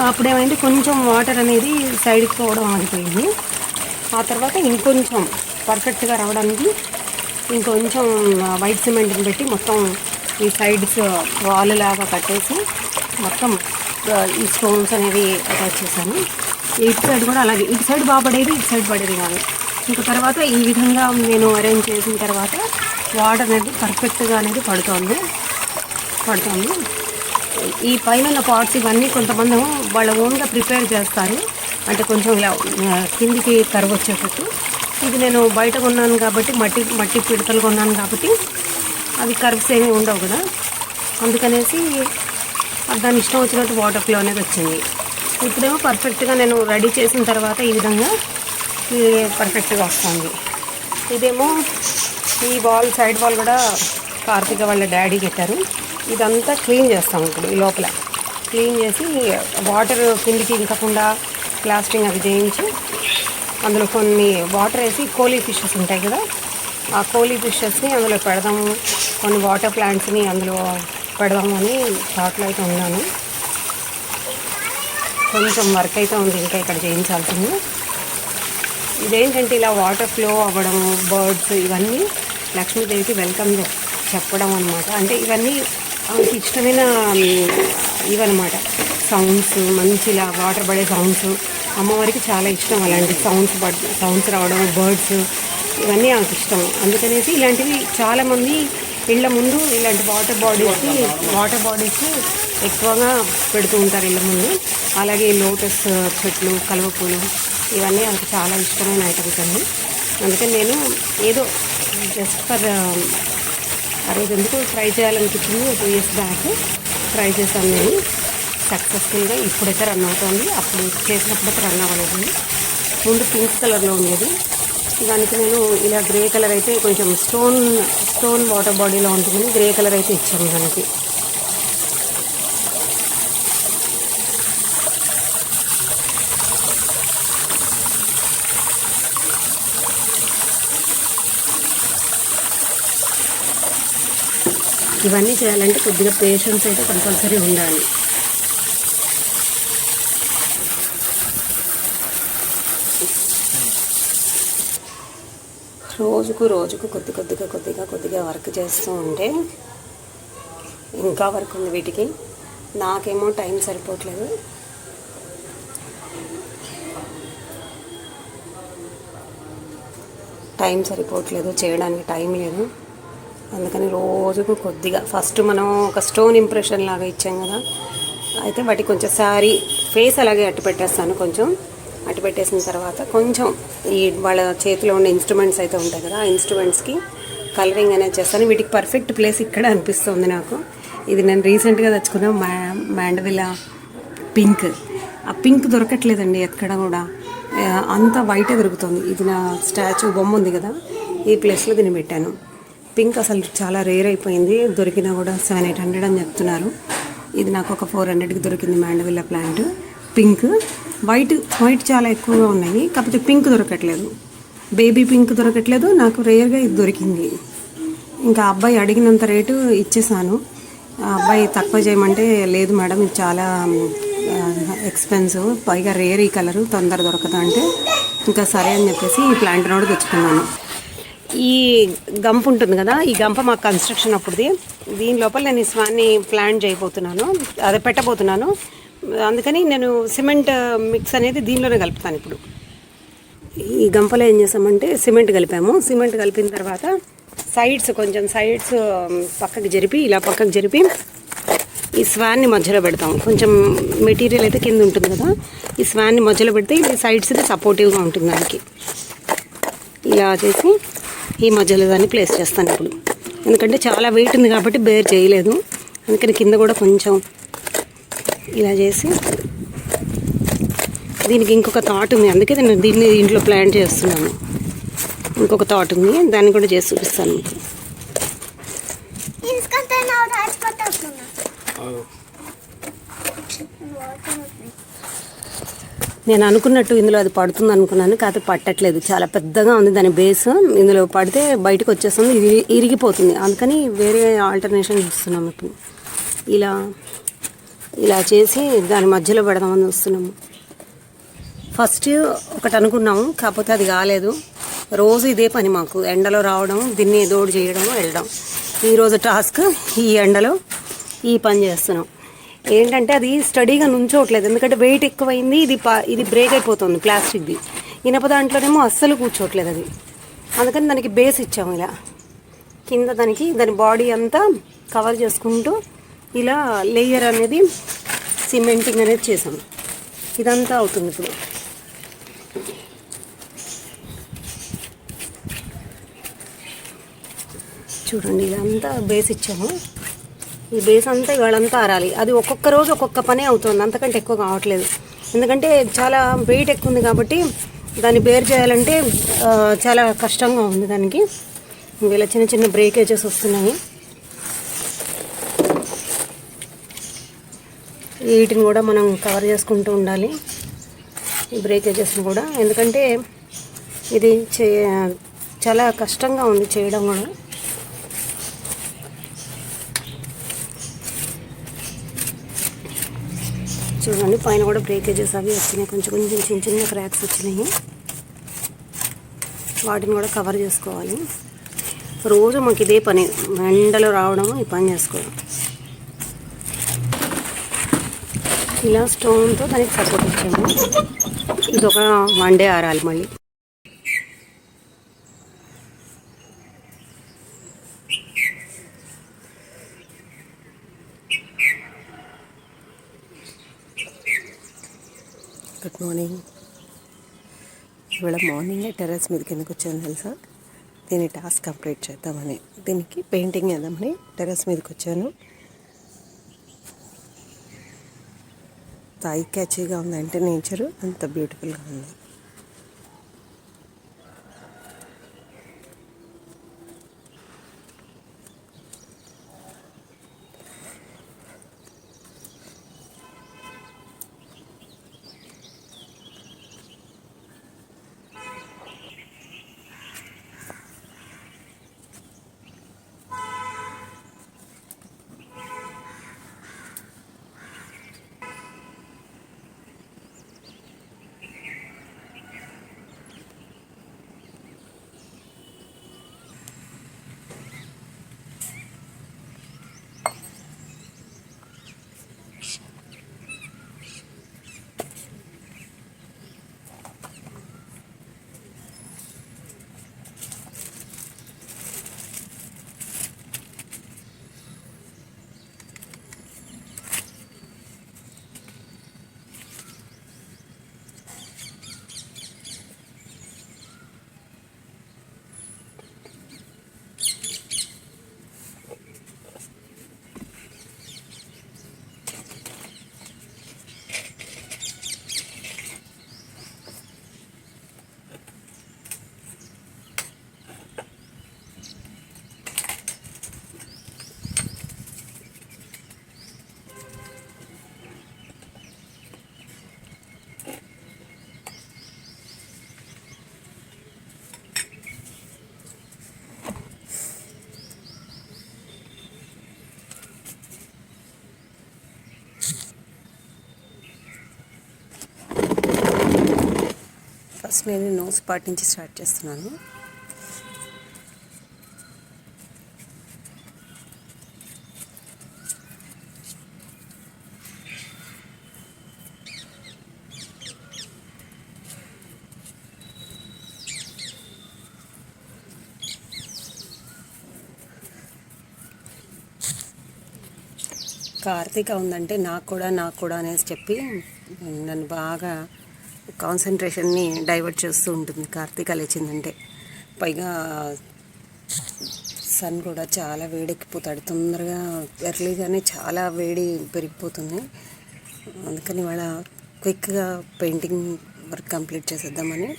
Speaker 3: అప్పుడేమైంది, కొంచెం వాటర్ అనేది సైడ్కి పోవడం ఆగిపోయింది. ఆ తర్వాత ఇంకొంచెం పర్ఫెక్ట్గా రావడానికి ఇంకొంచెం వైట్ సిమెంట్ని పెట్టి మొత్తం ఈ సైడ్స్ వాల్ లాగా కట్టేసి మొత్తం ఈ స్టోన్స్ అనేవి అటాచ్ చేశాను. ఇటు సైడ్ కూడా అలాగే, ఇటు సైడ్ బాగా పడేది, ఇటు సైడ్ పడేది కాదు. ఇంకా తర్వాత ఈ విధంగా నేను అరేంజ్ చేసిన తర్వాత వాటర్ అనేది పర్ఫెక్ట్గా అనేది పడుతుంది. ఈ పైన ఉన్న పాట్స్ ఇవన్నీ కొంతమంది వాళ్ళ ఓన్గా ప్రిపేర్ చేస్తారు, అంటే కొంచెం ఇలా కిందికి కరువు వచ్చేటట్టు. ఇది నేను బయట కొన్నాను కాబట్టి మట్టి పిడతలు కొన్నాను కాబట్టి అవి కర్వ్స్ ఏమీ ఉండవు కదా, అందుకనేసి దాని ఇష్టం వచ్చినట్టు వాటర్ ఫ్లో అనేది వచ్చింది. ఇప్పుడేమో పర్ఫెక్ట్గా నేను రెడీ చేసిన తర్వాత ఈ విధంగా పర్ఫెక్ట్గా వస్తుంది. ఇదేమో ఈ వాల్, సైడ్ వాల్ కూడా కార్తీక వాళ్ళ డాడీ కట్టారు. ఇదంతా క్లీన్ చేస్తాం ఇప్పుడు. ఈ లోపల క్లీన్ చేసి వాటర్ కిందికి ఇంకకుండా ప్లాస్టింగ్ అవి చేయించి అందులో కొన్ని వాటర్ వేసి కోలీ ఫిషెస్ ఉంటాయి కదా, ఆ కోలీ ఫిషెస్ని అందులో పెడదాము, కొన్ని వాటర్ ప్లాంట్స్ని అందులో పెడదాము అని థాట్లో అయితే ఉన్నాను. కొంచెం వర్క్ అయితే ఉంది ఇంకా ఇక్కడ చేయించాల్సింది. ఇదేంటంటే ఇలా వాటర్ ఫ్లో అవ్వడము, బర్డ్స్ ఇవన్నీ లక్ష్మీదేవికి వెల్కమ్ చెప్పడం అనమాట. అంటే ఇవన్నీ ఆమెకి ఇష్టమైన ఇవన్నమాట, సౌండ్స్, మంచిలా వాటర్ పడే సౌండ్స్ అమ్మవారికి చాలా ఇష్టం. అలాంటి సౌండ్స్ రావడం, బర్డ్స్ ఇవన్నీ ఆమెకి ఇష్టం. అందుకనేసి ఇలాంటివి చాలామంది ఇళ్ళ ముందు ఇలాంటి వాటర్ బాడీస్ ఎక్కువగా పెడుతూ ఉంటారు ఇళ్ళ ముందు. అలాగే లోటస్ చెట్లు, కలువపూలు ఇవన్నీ ఆమెకి చాలా ఇష్టమైన ఐటమ్స్ అండి. అందుకని నేను ఏదో జస్ట్ ఫర్ ఆ రోజు ఎందుకు ట్రై చేయాలనిపించింది. 2 ఇయర్స్ బ్యాక్ ట్రై చేశాను నేను సక్సెస్ఫుల్గా. ఇప్పుడైతే రన్ అవుతుంది, అప్పుడు చేసినప్పుడైతే రన్ అవ్వలేదు. ముందు పింక్ కలర్లో ఉండేది, దానికి నేను ఇలా గ్రే కలర్ అయితే కొంచెం స్టోన్ వాటర్ బాడీలో ఉంటుందని గ్రే కలర్ అయితే ఇచ్చాను దానికి. ఇవన్నీ చేయాలంటే కొద్దిగా పేషెన్స్ అయితే కంపల్సరీ ఉండాలి. రోజుకు కొద్దిగా వర్క్ చేస్తూ ఉంటే ఇంకా వర్క్ ఉంది వీటికి. నాకేమో టైం సరిపోవట్లేదు. చేయడానికి టైం లేదు. అందుకని రోజుకు కొద్దిగా ఫస్ట్ మనం ఒక స్టోన్ ఇంప్రెషన్ లాగా ఇచ్చాం కదా, అయితే వాటికి కొంచెం శారీ ఫేస్ అలాగే అట్టు పెట్టేస్తాను. కొంచెం అట్టు పెట్టేసిన తర్వాత కొంచెం ఈ వాళ్ళ చేతిలో ఉన్న ఇన్స్ట్రుమెంట్స్ అయితే ఉంటాయి కదా, ఆ ఇన్స్ట్రుమెంట్స్కి కలరింగ్ అనేది చేస్తాను. వీటికి పర్ఫెక్ట్ ప్లేస్ ఇక్కడ అనిపిస్తుంది నాకు. ఇది నేను రీసెంట్గా తెచ్చుకున్న మ్యాండవిలా పింక్. ఆ పింక్ దొరకట్లేదండి ఎక్కడ కూడా, అంతా వైటే దొరుకుతుంది. ఇది నా స్టాచ్యూ బొమ్మ ఉంది కదా, ఈ ప్లేస్లో దీన్ని పెట్టాను. పింక్ అసలు చాలా రేర్ అయిపోయింది, దొరికినా కూడా 700-800 అని చెప్తున్నారు. ఇది నాకు ఒక 400కి దొరికింది మ్యాండవిల్లా ప్లాంట్. పింక్, వైట్ చాలా ఎక్కువగా ఉన్నాయి, కాకపోతే పింక్ దొరకట్లేదు, బేబీ పింక్ దొరకట్లేదు. నాకు రేర్గా ఇది దొరికింది. ఇంకా అబ్బాయి అడిగినంత రేటు ఇచ్చేసాను. ఆ అబ్బాయి తక్కువ చేయమంటే లేదు మేడం ఇది చాలా ఎక్స్పెన్సివ్, పైగా రేర్, ఈ కలరు తొందర దొరకదు అంటే ఇంకా సరే అని చెప్పేసి ఈ ప్లాంట్ నోడు తెచ్చుకున్నాను. ఈ గంప ఉంటుంది కదా, ఈ గంప మాకు కన్స్ట్రక్షన్ అప్పుడుది. దీని లోపల నేను ఈ స్వాన్ని ప్లాంట్ చేయబోతున్నాను, అదే పెట్టబోతున్నాను. అందుకని నేను సిమెంట్ మిక్స్ అనేది దీనిలోనే కలుపుతాను. ఇప్పుడు ఈ గంపలో ఏం చేసామంటే సిమెంట్ కలిపాము. సిమెంట్ కలిపిన తర్వాత సైడ్స్ పక్కకి జరిపి ఈ స్వాన్ని మధ్యలో పెడతాము. కొంచెం మెటీరియల్ అయితే కింద ఉంటుంది కదా, ఈ స్వాన్ని మధ్యలో పెడితే ఇది సైడ్స్కి సపోర్టివ్గా ఉంటుంది దానికి. ఇలా చేసి ఈ మధ్యలో దాన్ని ప్లేస్ చేస్తాను ఇప్పుడు, ఎందుకంటే చాలా వెయిట్ ఉంది కాబట్టి బేర్ చేయలేదు. అందుకని కింద కూడా కొంచెం ఇలా చేసి, దీనికి ఇంకొక థాట్ ఉంది, అందుకే నేను దీన్ని ఇంట్లో ప్లాన్ చేస్తున్నాను. ఇంకొక థాట్ ఉంది, దాన్ని కూడా చేసి చూపిస్తాను మీకు. నేను అనుకున్నట్టు ఇందులో అది పడుతుంది అనుకున్నాను, కాకపోతే పట్టట్లేదు. చాలా పెద్దగా ఉంది దాని బేస్. ఇందులో పడితే బయటకు వచ్చేస్తుంది, ఇది ఇరిగిపోతుంది. అందుకని వేరే ఆల్టర్నేషన్ చూస్తున్నాము ఇప్పుడు. ఇలా ఇలా చేసి దాని మధ్యలో పెడదామని చూస్తున్నాము. ఫస్ట్ ఒకటి అనుకున్నాము, కాకపోతే అది కాలేదు. రోజు ఇదే పని మాకు, ఎండలో రావడం, దీన్ని ఏదో ఒకటి చేయడం, వెళ్ళడం. ఈరోజు టాస్క్ ఈ ఎండలో ఈ పని చేస్తున్నాం. ఏంటంటే అది స్టడీగా నుంచోట్లేదు, ఎందుకంటే వెయిట్ ఎక్కువైంది. ఇది బ్రేక్ అయిపోతుంది ప్లాస్టిక్ది. ఇనప దాంట్లోనేమో అస్సలు కూర్చోట్లేదు అది. అందుకని దానికి బేస్ ఇచ్చాము. ఇలా కింద దాని బాడీ అంతా కవర్ చేసుకుంటూ ఇలా లేయర్ అనేది సిమెంటింగ్ అనేది చేసాము. ఇదంతా అవుతుంది ఇప్పుడు. చూడండి, ఇదంతా బేస్ ఇచ్చాము. ఈ బేస్ అంతా ఇవాళంతా ఆరాలి. అది ఒక్కొక్క రోజు ఒక్కొక్క పనే అవుతుంది, అంతకంటే ఎక్కువ కావట్లేదు. ఎందుకంటే చాలా వెయిట్ ఎక్కువ ఉంది కాబట్టి దాన్ని బేర్ చేయాలంటే చాలా కష్టంగా ఉంది దానికి. ఇలా చిన్న చిన్న బ్రేకేజెస్ వస్తున్నాయి. వీటిని కూడా మనం కవర్ చేసుకుంటూ ఉండాలి, ఈ బ్రేకేజెస్ని కూడా. ఎందుకంటే ఇది చాలా కష్టంగా ఉంది చేయడం కూడా. చూడండి, పైన కూడా బ్రేకేజెస్ అవి వచ్చినాయి, కొంచెం కొంచెం చిన్న చిన్న క్రాక్స్ వచ్చినాయి. వాటిని కూడా కవర్ చేసుకోవాలి. రోజు మాకు ఇదే పని, ఎండలో రావడము, ఈ పని చేసుకోవడం. ఇలా స్టోన్తో దానికి సపోర్ట్ ఇచ్చాము. ఇది ఒక 1 డే ఆరాలి మళ్ళీ. Good morning. ఇవాళ మార్నింగే టెర్రస్ మీద కిందకు వచ్చాను తెలుసా, దీని టాస్క్ కంప్లీట్ చేద్దామని. దీనికి పెయింటింగ్ వేద్దామని టెర్రస్ మీదకి వచ్చాను. ఐ క్యాచీగా ఉందంటే నేచరు అంత బ్యూటిఫుల్గా ఉంది. ఫస్ట్ నేను నోస్ పార్ట్ నుంచి స్టార్ట్ చేస్తున్నాను. కార్తీక ఉందంటే నాకు కూడా అనేసి చెప్పి నన్ను బాగా కాన్సన్ట్రేషన్ని డైవర్ట్ చేస్తూ ఉంటుంది కార్తీక లేచిందంటే. పైగా సన్ కూడా చాలా వేడెక్కిపోతాడు తొందరగా, ఎర్లీగానే చాలా వేడి పెరిగిపోతుంది. అందుకని ఇవాళ క్విక్గా పెయింటింగ్ వర్క్ కంప్లీట్ చేసేద్దామని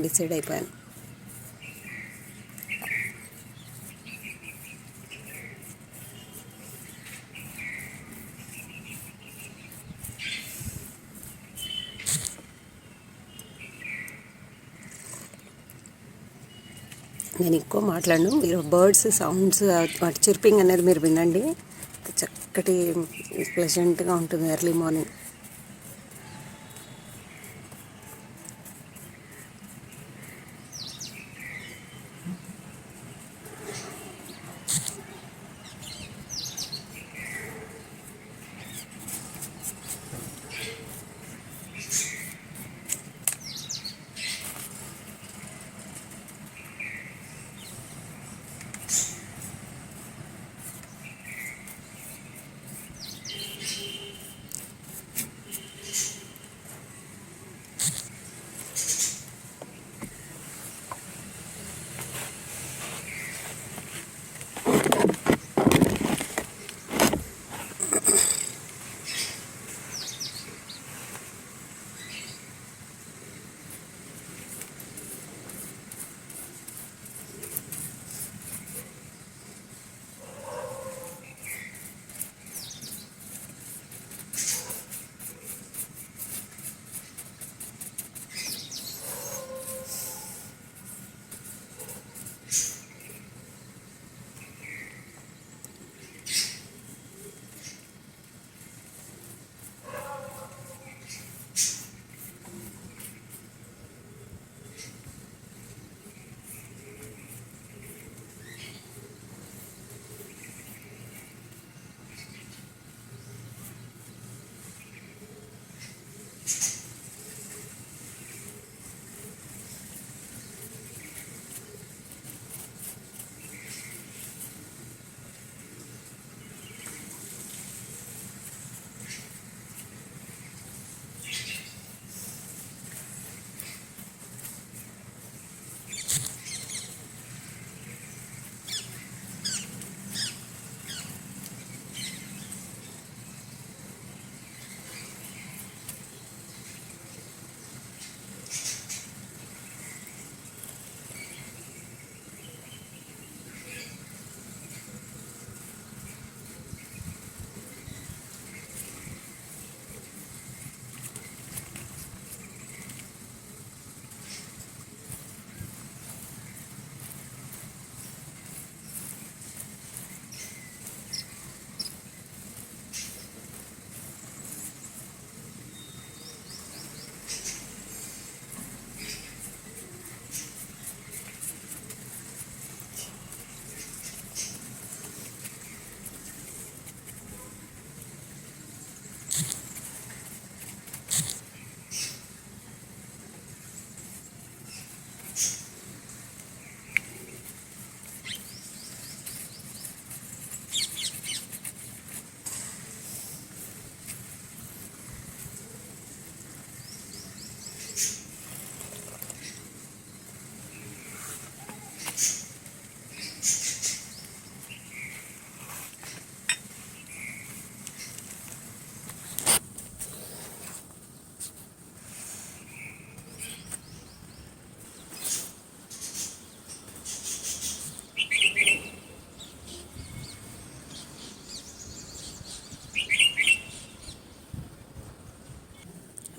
Speaker 3: డిసైడ్ అయిపోయాను. నేను ఎక్కువ మాట్లాడను, మీరు బర్డ్స్ సౌండ్స్ వాటి చిర్పింగ్ అనేది మీరు వినండి. చక్కటి ప్లెజెంట్గా ఉంటుంది ఎర్లీ మార్నింగ్.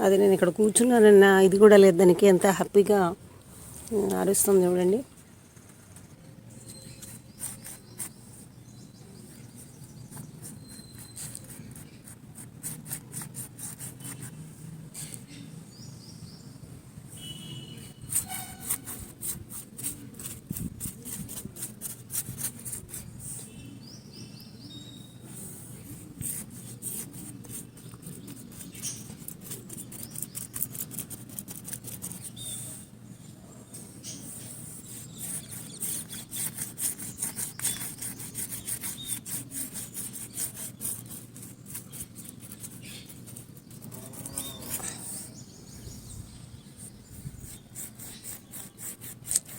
Speaker 3: అది నేను ఇక్కడ కూర్చున్నానన్న ఇది కూడా లేదు దానికి, ఎంత హ్యాపీగా అరుస్తుంది చూడండి.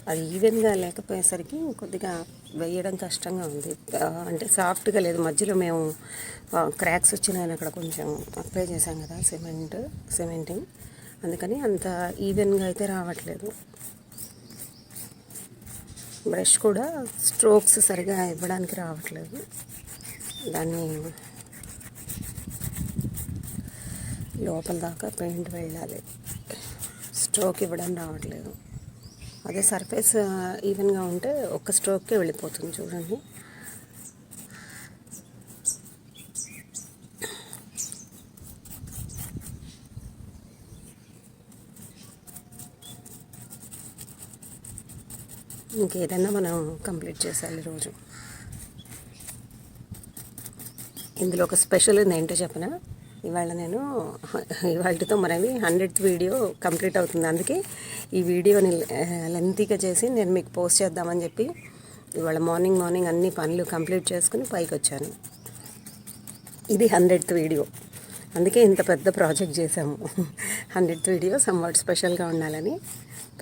Speaker 3: అది ఈవెన్గా లేకపోయేసరికి కొద్దిగా వేయడం కష్టంగా ఉంది. అంటే సాఫ్ట్గా లేదు. మధ్యలో మేము క్రాక్స్ వచ్చినాయని అక్కడ కొంచెం అప్లై చేసాం కదా సిమెంటింగ్, అందుకని అంత ఈవెన్గా అయితే రావట్లేదు. బ్రష్ కూడా స్ట్రోక్స్ సరిగా ఇవ్వడానికి రావట్లేదు. దాన్ని లోపల దాకా పెయింట్ వెళ్ళాలి, స్ట్రోక్ ఇవ్వడం రావట్లేదు. అదే సర్ఫేస్ ఈవెన్గా ఉంటే ఒక్క స్ట్రోక్కే వెళ్ళిపోతుంది చూడండి. ఇంకేదన్నా మనం కంప్లీట్ చేయాలి రోజు. ఇందులో ఒక స్పెషల్ ఉంది, ఏంటో చెప్పనా? ఇవాళతో మనవి 100th వీడియో కంప్లీట్ అవుతుంది. అందుకే ఈ వీడియోని లెంతీగా చేసి నేను మీకు పోస్ట్ చేద్దామని చెప్పి ఇవాళ మార్నింగ్ అన్ని పనులు కంప్లీట్ చేసుకుని పైకి వచ్చాను. ఇది 100th వీడియో, అందుకే ఇంత పెద్ద ప్రాజెక్ట్ చేసాము. 100th వీడియో సమ్వాట్ స్పెషల్గా ఉండాలని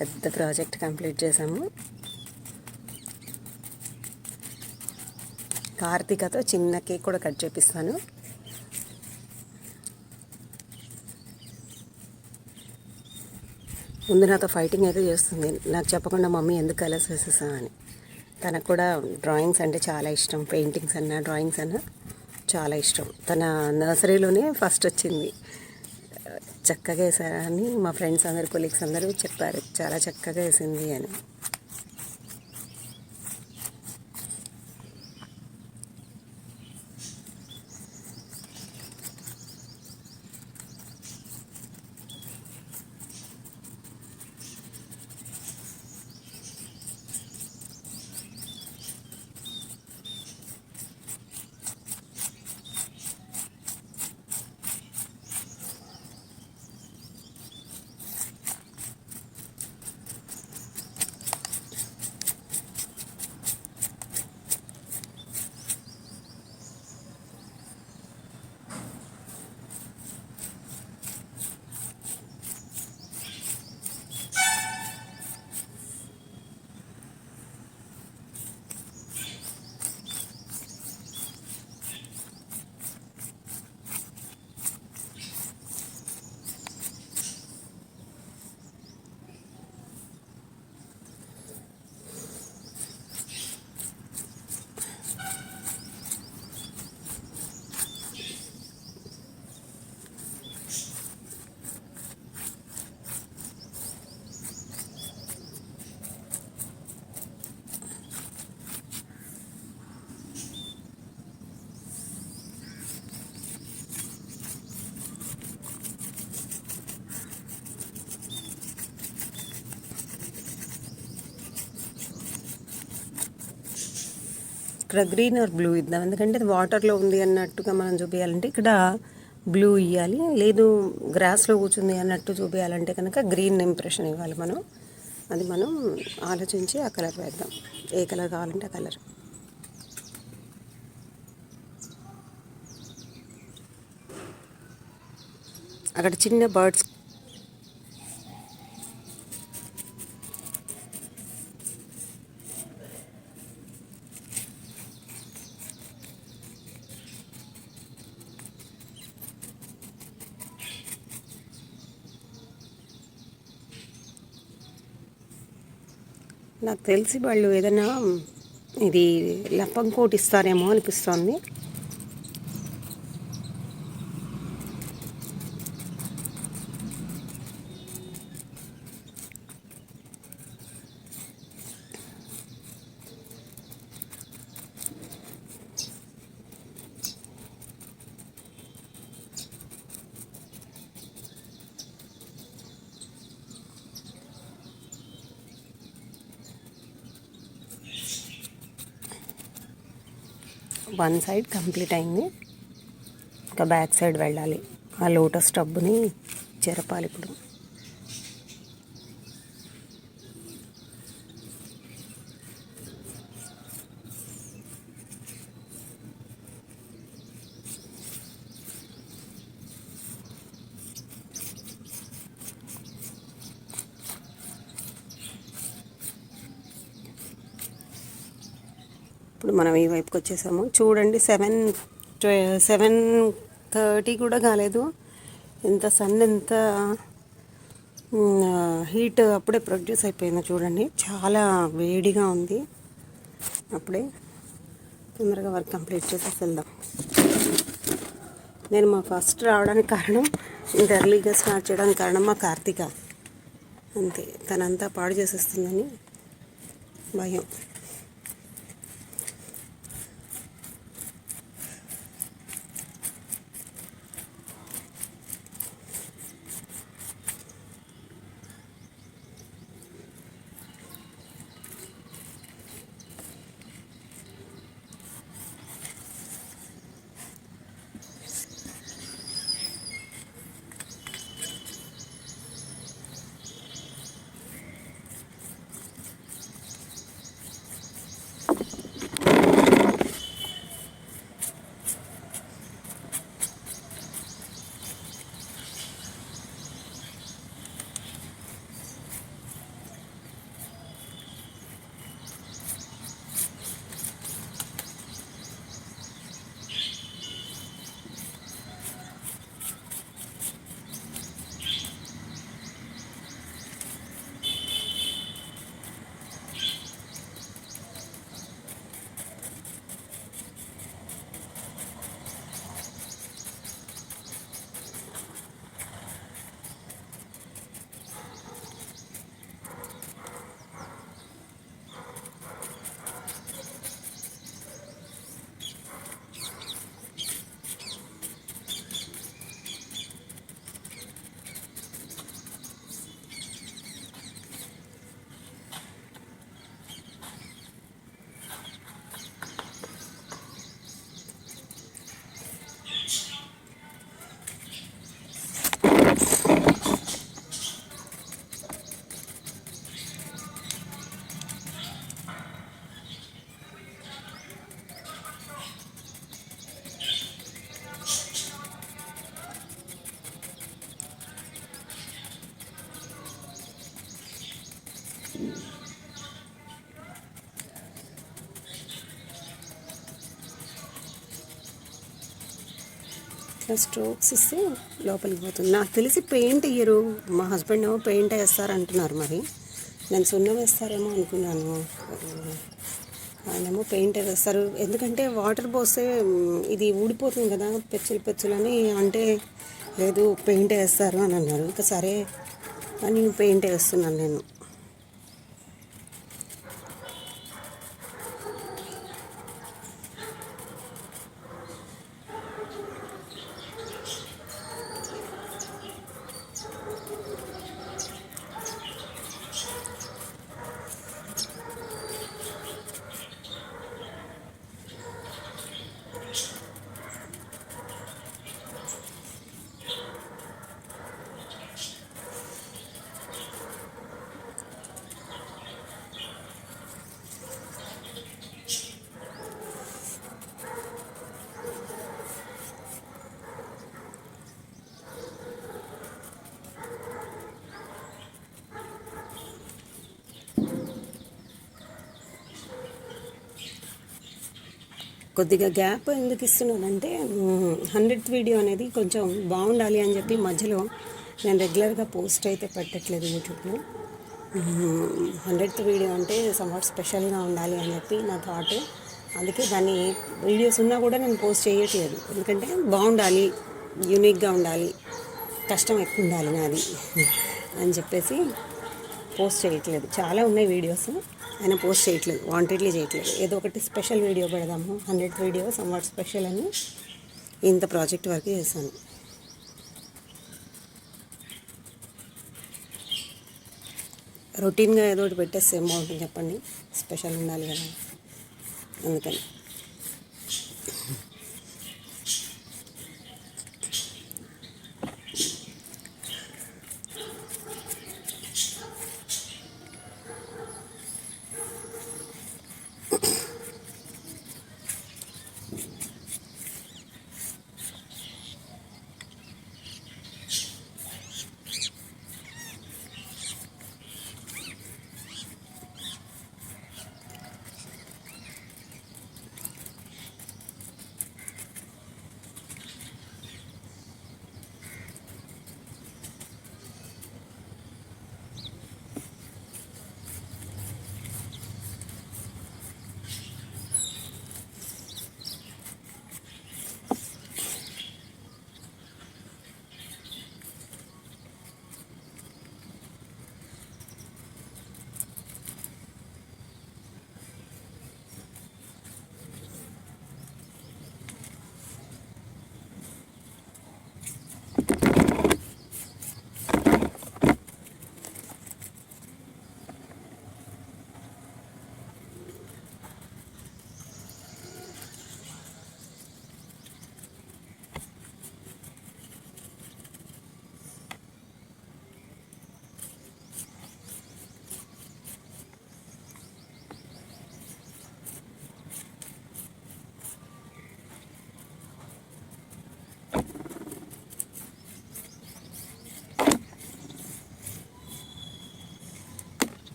Speaker 3: పెద్ద ప్రాజెక్ట్ కంప్లీట్ చేసాము. కార్తీకతో చిన్న కేక్ కూడా కట్ చేపిస్తాను. ముందు నాతో ఫైటింగ్ అయితే చేస్తుంది, నాకు చెప్పకుండా మమ్మీ ఎందుకు కలర్స్ వేసేసా అని. తనకు కూడా డ్రాయింగ్స్ అంటే చాలా ఇష్టం, పెయింటింగ్స్ అన్నా డ్రాయింగ్స్ అన్నా చాలా ఇష్టం. తన నర్సరీలోనే ఫస్ట్ వచ్చింది. చక్కగా వేసారా అని మా ఫ్రెండ్స్ అందరు, కొలీగ్స్ అందరూ చెప్పారు, చాలా చక్కగా వేసింది అని. ఇక్కడ గ్రీన్ ఆర్ బ్లూ ఇద్దాం, ఎందుకంటే అది వాటర్లో ఉంది అన్నట్టుగా మనం చూపించాలంటే ఇక్కడ బ్లూ ఇవ్వాలి, లేదు గ్రాస్లో కూర్చుంది అన్నట్టు చూపించాలంటే కనుక గ్రీన్ ఇంప్రెషన్ ఇవ్వాలి మనం. అది మనం ఆలోచించి ఆ కలర్ వేద్దాం, ఏ కలర్ కావాలంటే ఆ కలర్. అక్కడ చిన్న బర్డ్స్ నాకు తెలిసి వాళ్ళు ఏదైనా ఇది లప్పం కోట్ ఇస్తారేమో అనిపిస్తోంది. వన్ సైడ్ కంప్లీట్ అయింది, ఇంకా బ్యాక్ సైడ్ వెళ్ళాలి. ఆ లోటస్ టబ్ని చెరపాలి ఇప్పుడు. ఇప్పుడు మనం ఈ వైపుకి వచ్చేసాము. చూడండి 7:30 కూడా కాలేదు. ఎంత సన్ ఎంత హీట్ అప్పుడే ప్రొడ్యూస్ అయిపోయిందో చూడండి. చాలా వేడిగా ఉంది. అప్పుడే తొందరగా వర్క్ కంప్లీట్ చేసేసి వెళ్దాం. నేను మా ఫస్ట్ రావడానికి కారణం, ఇంత ఎర్లీగా స్టార్ట్ చేయడానికి కారణం మా కార్తీక. అంతే, తనంతా పాడు చేసేస్తుందని భయం. ఇట్లా స్ట్రోక్స్ ఇస్తే లోపలికి పోతుంది. నాకు తెలిసి పెయింట్ ఇయ్యరు, మా హస్బెండ్ ఏమో పెయింట్ వేస్తారంటున్నారు. మరి నేను సున్నం వేస్తారేమో అనుకున్నాను. ఆయనేమో పెయింట్ వేస్తారు, ఎందుకంటే వాటర్ పోస్తే ఇది ఊడిపోతుంది కదా పెచ్చులు పెచ్చులని. అంటే లేదు పెయింట్ వేస్తారు అని అన్నారు. ఇంకా సరే అని పెయింట్ వేస్తున్నాను నేను. కొద్దిగా గ్యాప్ ఎందుకు ఇస్తున్నానంటే 100th వీడియో అనేది కొంచెం బాగుండాలి అని చెప్పి మధ్యలో నేను రెగ్యులర్గా పోస్ట్ అయితే పెట్టట్లేదు యూట్యూబ్లో. 100th వీడియో అంటే సమ్వాట్ స్పెషల్గా ఉండాలి అని చెప్పి నా థాట్. అందుకే దాన్ని వీడియోస్ ఉన్నా కూడా నేను పోస్ట్ చేయట్లేదు. ఎందుకంటే బాగుండాలి, యూనిక్గా ఉండాలి, కష్టం ఎక్కువ ఉండాలి నాది అని చెప్పేసి పోస్ట్ చేయట్లేదు. చాలా ఉన్నాయి వీడియోస్, ఆయన పోస్ట్ చేయట్లేదు, వాంటెడ్లీ చేయట్లేదు. ఏదో ఒకటి స్పెషల్ వీడియో పెడదాము, 100th వీడియో సమ్వాట్ స్పెషల్ అని ఇంత ప్రాజెక్ట్ వర్క్ చేశాను. రొటీన్గా ఏదో ఒకటి పెట్టేస్తే ఏం బాగుంటుంది చెప్పండి, స్పెషల్ ఉండాలి కదా, అందుకని.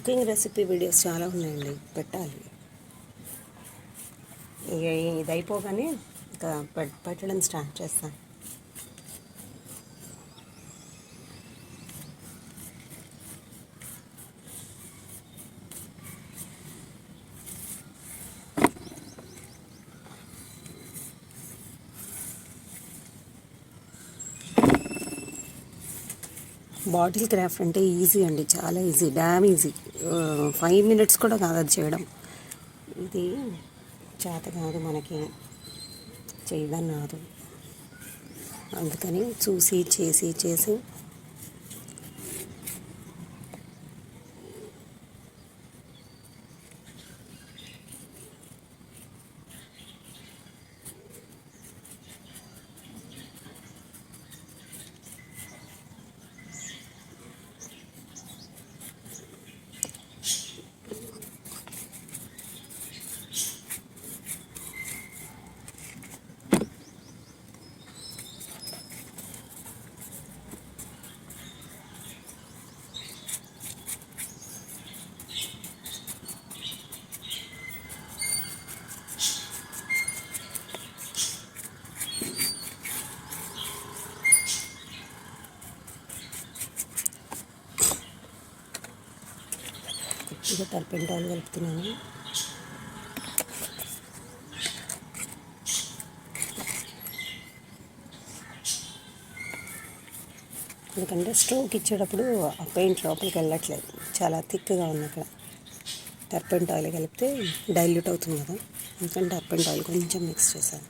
Speaker 3: కుకింగ్ రెసిపీ వీడియోస్ చాలా ఉన్నాయండి, పెట్టాలి. ఇక ఇది అయిపోగానే ఇంకా పెట్టడం స్టార్ట్ చేస్తాను. బాటిల్ క్రాఫ్ట్ అంటే ఈజీ అండి, చాలా ఈజీ, డ్యామ్ ఈజీ. 5 minutes కూడా కాదు అది చేయడం. ఇది చేత కాదు మనకి, చేయడం రాదు. అందుకని చూసి చేసి కొద్దిగా టర్పెంటాయిల్ కలుపుతున్నాను. ఎందుకంటే స్టోవ్కి ఇచ్చేటప్పుడు ఆ పెయింట్ లోపలికి వెళ్ళట్లేదు, చాలా థిక్గా ఉంది అక్కడ. టర్పెంటాయిల్ కలిపితే డైల్యూట్ అవుతుంది కదా, ఎందుకంటే టర్పెంటాయిల్ కొంచెం మిక్స్ చేశాను.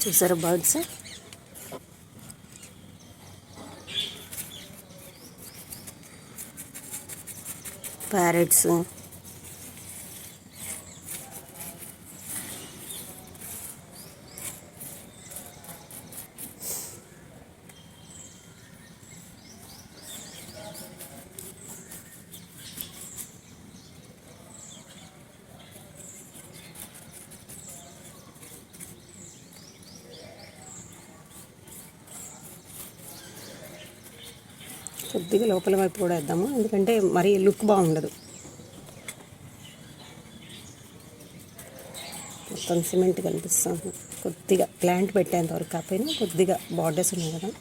Speaker 3: చూసారా బర్డ్స్, ప్యారెట్స్, కొద్దిగా లోపల వైపు కూడా వేద్దాము, ఎందుకంటే మరీ లుక్ బాగుండదు. మొత్తం సిమెంట్ కనిపిస్తాము. కొద్దిగా ప్లాంట్ పెట్టేంత వరకు కాకపోయినా కొద్దిగా బార్డర్స్ ఉన్నాయి కదా.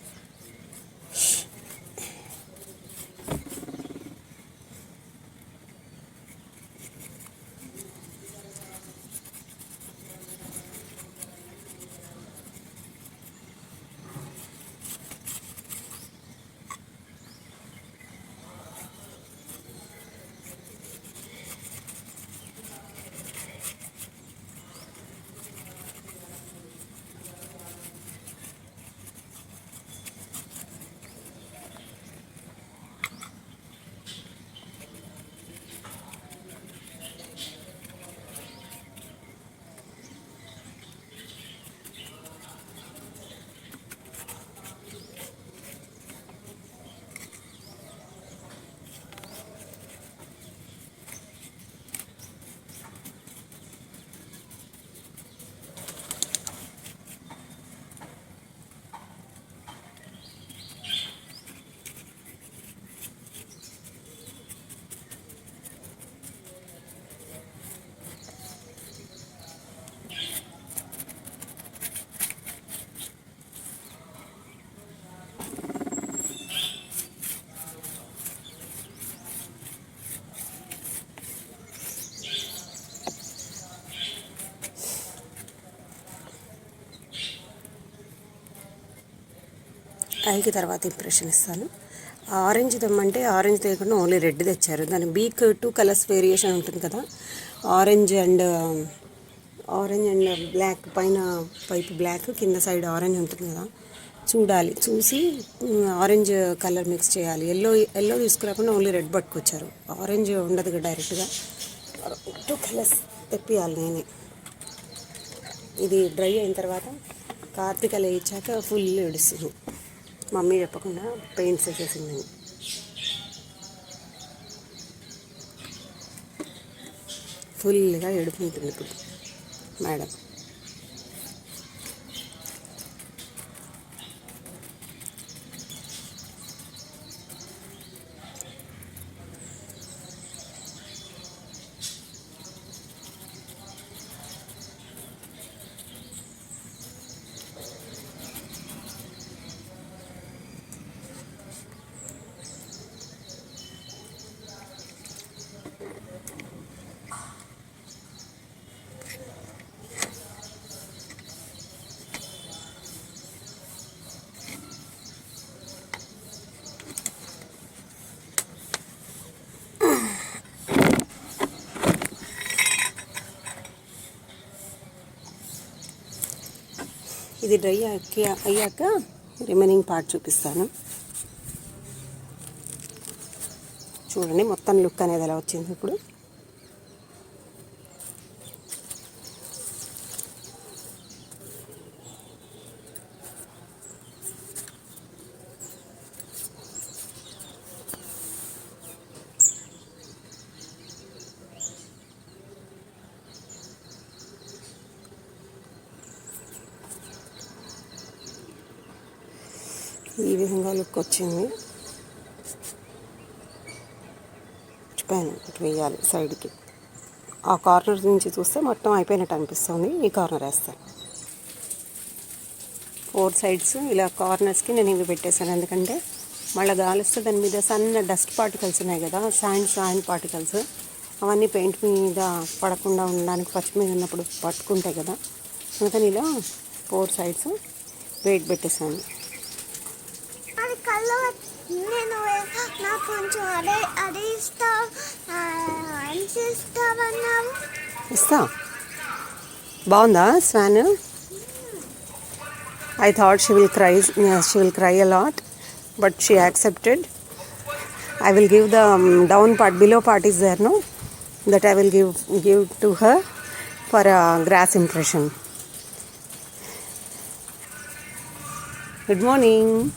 Speaker 3: ఐకి తర్వాత ఇంప్రెషన్ ఇస్తాను. ఆరెంజ్ తెమ్మంటే ఆరెంజ్ తేకుండా ఓన్లీ రెడ్ తెచ్చారు. దాని బీక్ 2 కలర్స్ వేరియేషన్ ఉంటుంది కదా, ఆరెంజ్ అండ్ బ్లాక్, పైన వైపు బ్లాక్, కింద సైడ్ ఆరెంజ్ ఉంటుంది కదా, చూడాలి, చూసి ఆరెంజ్ కలర్ మిక్స్ చేయాలి. ఎల్లో తీసుకురాకుండా ఓన్లీ రెడ్ పట్టుకొచ్చారు. ఆరెంజ్ ఉండదు కదా డైరెక్ట్గా, 2 కలర్స్ తెప్పియాలి నేనే. ఇది డ్రై అయిన తర్వాత కార్తీక లేచాక ఫుల్ ఏడుస్తుంది. మమ్మీ చెప్పకుండా పెయింట్స్ వేసేసిందని. ఫుల్గా ఏడుపుంటుంది ఇప్పుడు మేడం. ఇది డ్రై అయ్యాక రిమైనింగ్ పార్ట్ చూపిస్తాను. చూడండి మొత్తం లుక్ అనేది ఎలా వచ్చింది ఇప్పుడు. ఈ విధంగా లుక్ వచ్చింది. పైన ఇటు వేయాలి సైడ్కి. ఆ కార్నర్ నుంచి చూస్తే మొత్తం అయిపోయినట్టు అనిపిస్తుంది. ఈ కార్నర్ వేస్తాను. 4 సైడ్స్ ఇలా కార్నర్స్కి నేను ఇవి పెట్టేశాను. ఎందుకంటే మళ్ళీ గాలిస్తే దాని మీద సన్న డస్ట్ పార్టికల్స్ ఉన్నాయి కదా, శాండ్ పార్టికల్స్, అవన్నీ పెయింట్ మీద పడకుండా ఉండడానికి, పచ్చి మీద ఉన్నప్పుడు పట్టుకుంటాయి కదా, అందుకని ఇలా 4 సైడ్స్ వెయిట్ పెట్టేశాను.
Speaker 2: నేను నాకు కొంచెం అదే ఇస్తావన్నావు.
Speaker 3: ఇస్తా. బాగుందా Schwann? I thought she will cry a lot, but she accepted. I will give the down part, below part is there, no? That I will give to her for a grass impression. Good morning.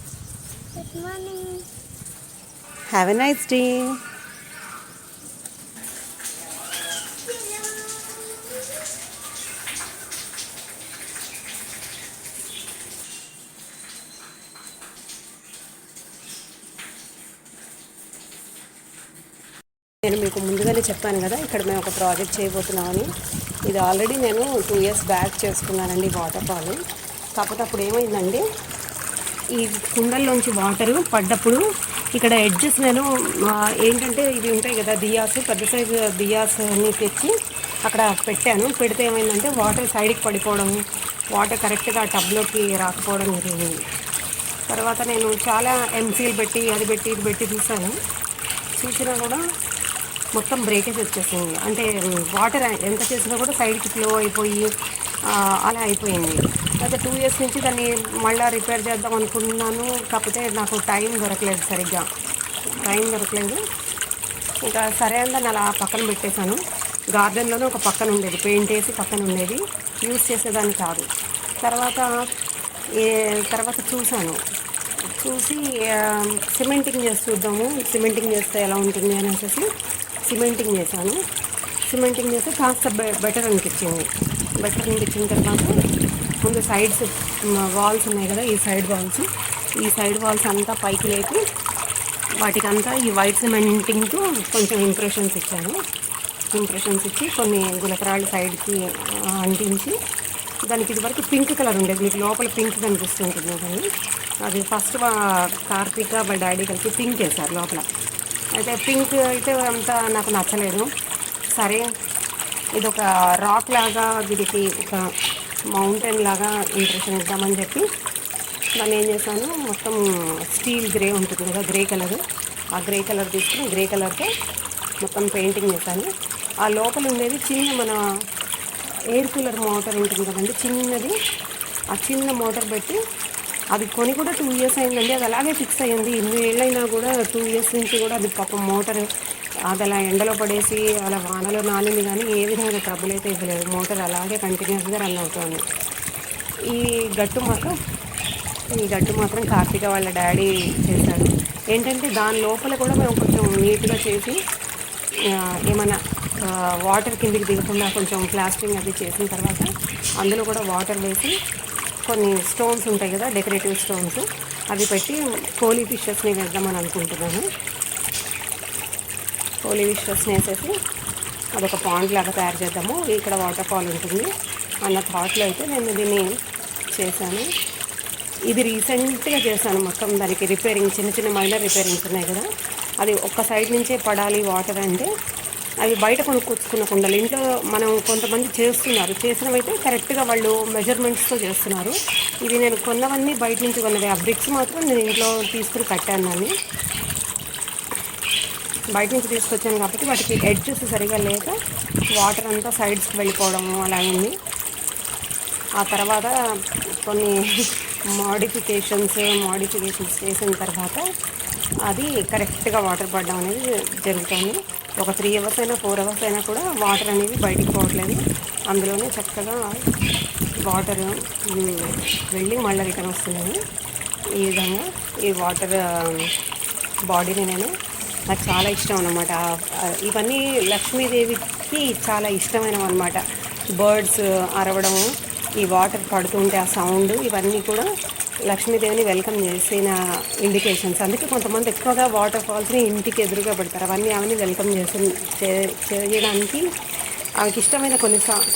Speaker 2: Good morning.
Speaker 3: Have a nice day. నేను మీకు ముందుగానే చెప్పాను కదా, ఇక్కడ మేము ఒక ప్రాజెక్ట్ చేయబోతున్నామని. ఇది ఆల్రెడీ నేను 2 years బ్యాక్ చేసుకున్నానండి వాటర్ ఫాల్. కాకపోతే అప్పుడు ఏమైందండి, ఈ కుండల్లోంచి వాటర్ పడ్డప్పుడు ఇక్కడ ఎడ్జెస్ నేను ఏంటంటే ఇవి ఉంటాయి కదా దియాస్, పెద్ద సైజు దియాస్ అన్ని తెచ్చి అక్కడ పెట్టాను. పెడితే ఏమైందంటే వాటర్ సైడ్కి పడిపోవడం, వాటర్ కరెక్ట్గా టబ్లోకి రాకపోవడం జరిగింది. తర్వాత నేను చాలా ఎంసీలు పెట్టి అది పెట్టి ఇది పెట్టి చూసినా కూడా మొత్తం బ్రేకేజ్ వచ్చేసింది. అంటే వాటర్ ఎంత చేసినా కూడా సైడ్కి ఫ్లో అయిపోయి అలా అయిపోయింది. అయితే 2 years నుంచి దాన్ని మళ్ళీ రిపేర్ చేద్దాం అనుకున్నాను. కాకపోతే నాకు టైం దొరకలేదు, సరిగ్గా టైం దొరకలేదు. ఇంకా సరే అని దాన్ని అలా పక్కన పెట్టేశాను. గార్డెన్లోనే ఒక పక్కన ఉండేది, పెయింట్ వేసి పక్కన ఉండేది, యూజ్ చేసేదాన్ని కాదు. తర్వాత చూసి సిమెంటింగ్ చేసి చూద్దాము, సిమెంటింగ్ చేస్తే ఎలా ఉంటుంది అనేసి సిమెంటింగ్ చేశాను. సిమెంటింగ్ చేస్తే కాస్త బెటర్ అనిపించింది. అనిపించిన తర్వాత ముందు సైడ్స్ వాల్స్ ఉన్నాయి కదా, ఈ సైడ్ వాల్స్ అంతా పైకి లేపి వాటికంతా ఈ వైట్ సిమెంటింగ్తో కొంచెం ఇంప్రెషన్స్ ఇచ్చి కొన్ని గులకరాళ్ళు సైడ్కి అంటించి, దానికి ఇదివరకు పింక్ కలర్ ఉండేది, మీకు లోపల పింక్ కనిపిస్తుంటుంది కానీ అది ఫస్ట్ కార్తీక వాళ్ళ డాడీ కలిసి పింక్ వేశారు లోపల. అయితే పింక్ అయితే అంతా నాకు నచ్చలేదు. సరే ఇది ఒక రాక్ లాగా, దీనికి ఒక మౌంటైన్ లాగా ఇంప్రెషన్ ఇద్దామని చెప్పి దాన్ని ఏం చేశాను, మొత్తం స్టీల్ గ్రే ఉంటుంది కదా, గ్రే కలర్, ఆ గ్రే కలర్ తీసుకుని గ్రే కలర్తో మొత్తం పెయింటింగ్ చేశాను. ఆ లోపల ఉండేది చిన్న మన ఎయిర్ కూలర్ మోటార్ ఉంటుంది కదండి, చిన్నది, ఆ చిన్న మోటార్ పెట్టి అది కొని కూడా 2 years అయిందండి. అది అలాగే ఫిక్స్ అయ్యింది. ఇన్ని ఏళ్ళైనా కూడా 2 years నుంచి కూడా అది పాపం మోటార్ అది అలా ఎండలో పడేసి అలా వానలో నానింది, కానీ ఏ విధంగా ట్రబుల్ అయితే ఇవ్వలేదు. మోటార్ అలాగే కంటిన్యూస్గా రన్ అవుతుంది. ఈ గట్టు మాత్రం కార్తీక వాళ్ళ డాడీ చేశాడు. ఏంటంటే దాని లోపల కూడా మేము కొంచెం నీట్గా చేసి ఏమైనా వాటర్ కిందికి దిగకుండా కొంచెం ప్లాస్టింగ్ అది చేసిన తర్వాత అందులో కూడా వాటర్ వేసి కొన్ని స్టోన్స్ ఉంటాయి కదా, డెకరేటివ్ స్టోన్స్, అవి పెట్టి హోలీ ఫిషెస్ని వేద్దామని అనుకుంటున్నాను. హోలీ ఫిషెస్ని వేసేసి అదొక పాండ్ లాగా తయారు చేద్దాము, ఇక్కడ వాటర్ ఫాల్ ఉంటుంది అన్న థాట్లో అయితే నేను దీన్ని చేశాను. ఇది రీసెంట్గా చేశాను. మొత్తం దానికి రిపేరింగ్, చిన్న చిన్న మైనర్ రిపేరింగ్స్ ఉన్నాయి కదా, అది ఒక్క సైడ్ నుంచే పడాలి వాటర్ అంటే అవి బయట కొనుక్కొచ్చుకున్న కుండలు. ఇంట్లో మనం కొంతమంది చేస్తున్నారు, చేసినవైతే కరెక్ట్గా వాళ్ళు మెజర్మెంట్స్తో చేస్తున్నారు. ఇది నేను కొన్నవన్నీ బయట నుంచి కొన్నవి. ఆ బ్రిక్స్ మాత్రం నేను ఇంట్లో తీసుకుని కట్టాను. దాన్ని బయట నుంచి తీసుకొచ్చాను కాబట్టి వాటికి ఎడ్జెస్ సరిగా లేక వాటర్ అంతా సైడ్స్కి వెళ్ళిపోవడము అలా అయింది. ఆ తర్వాత కొన్ని మోడిఫికేషన్స్ చేసిన తర్వాత అది కరెక్ట్గా వాటర్ పడడం అనేది జరుగుతుంది. ఒక 3 hours అయినా 4 hours అయినా కూడా వాటర్ అనేది బయటికి పోవట్లేదు. అందులోనే చక్కగా వాటర్ వెళ్ళి మళ్ళీ రిటర్న్ వస్తున్నాయి. ఈ విధంగా ఈ వాటర్ బాడీని నాకు చాలా ఇష్టం అన్నమాట. ఇవన్నీ లక్ష్మీదేవికి చాలా ఇష్టమైనవి అన్నమాట. బర్డ్స్ అరవడము, ఈ వాటర్ పడుతుంటే ఆ సౌండ్, ఇవన్నీ కూడా లక్ష్మీదేవిని వెల్కమ్ చేసిన ఇండికేషన్స్. అందుకే కొంతమంది ఎక్కువగా వాటర్ ఫాల్స్ని ఇంటికి ఎదురుగా పెడతారు. అవన్నీ వెల్కమ్ చేయడానికి ఆమెకి ఇష్టమైన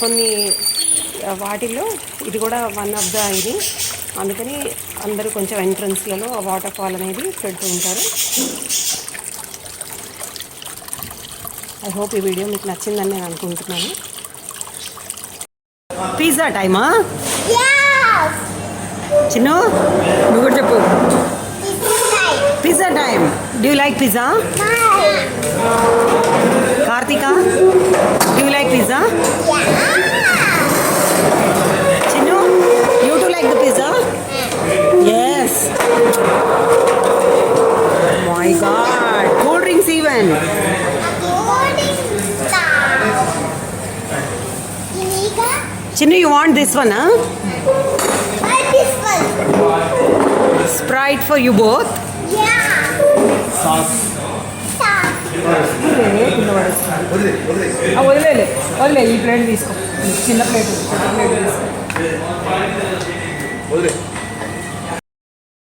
Speaker 3: కొన్ని వాటిల్లో ఇది కూడా వన్ ఆఫ్ ద ఇది. అందుకని అందరూ కొంచెం ఎంట్రన్స్లలో ఆ వాటర్ ఫాల్ అనేది పెడుతూ ఉంటారు. ఐ హోప్ ఈ వీడియో మీకు నచ్చిందని నేను అనుకుంటున్నాను. పిజ్జా టైమా? చిన్ను నువ్వు కూడా చెప్పు. Pizza time. Do you like pizza? Karthika, do you like pizza? Chinnu, you too like the pizza? Yes. My god, cool drinks even. Chinnu, you want this one, huh?
Speaker 2: This one.
Speaker 3: Sprite for you both.
Speaker 2: Yeah.
Speaker 1: Sauce.
Speaker 3: వదిలే ఈ ప్లేట్ తీసుకో, చిన్న ప్లేట్ తీసుకో.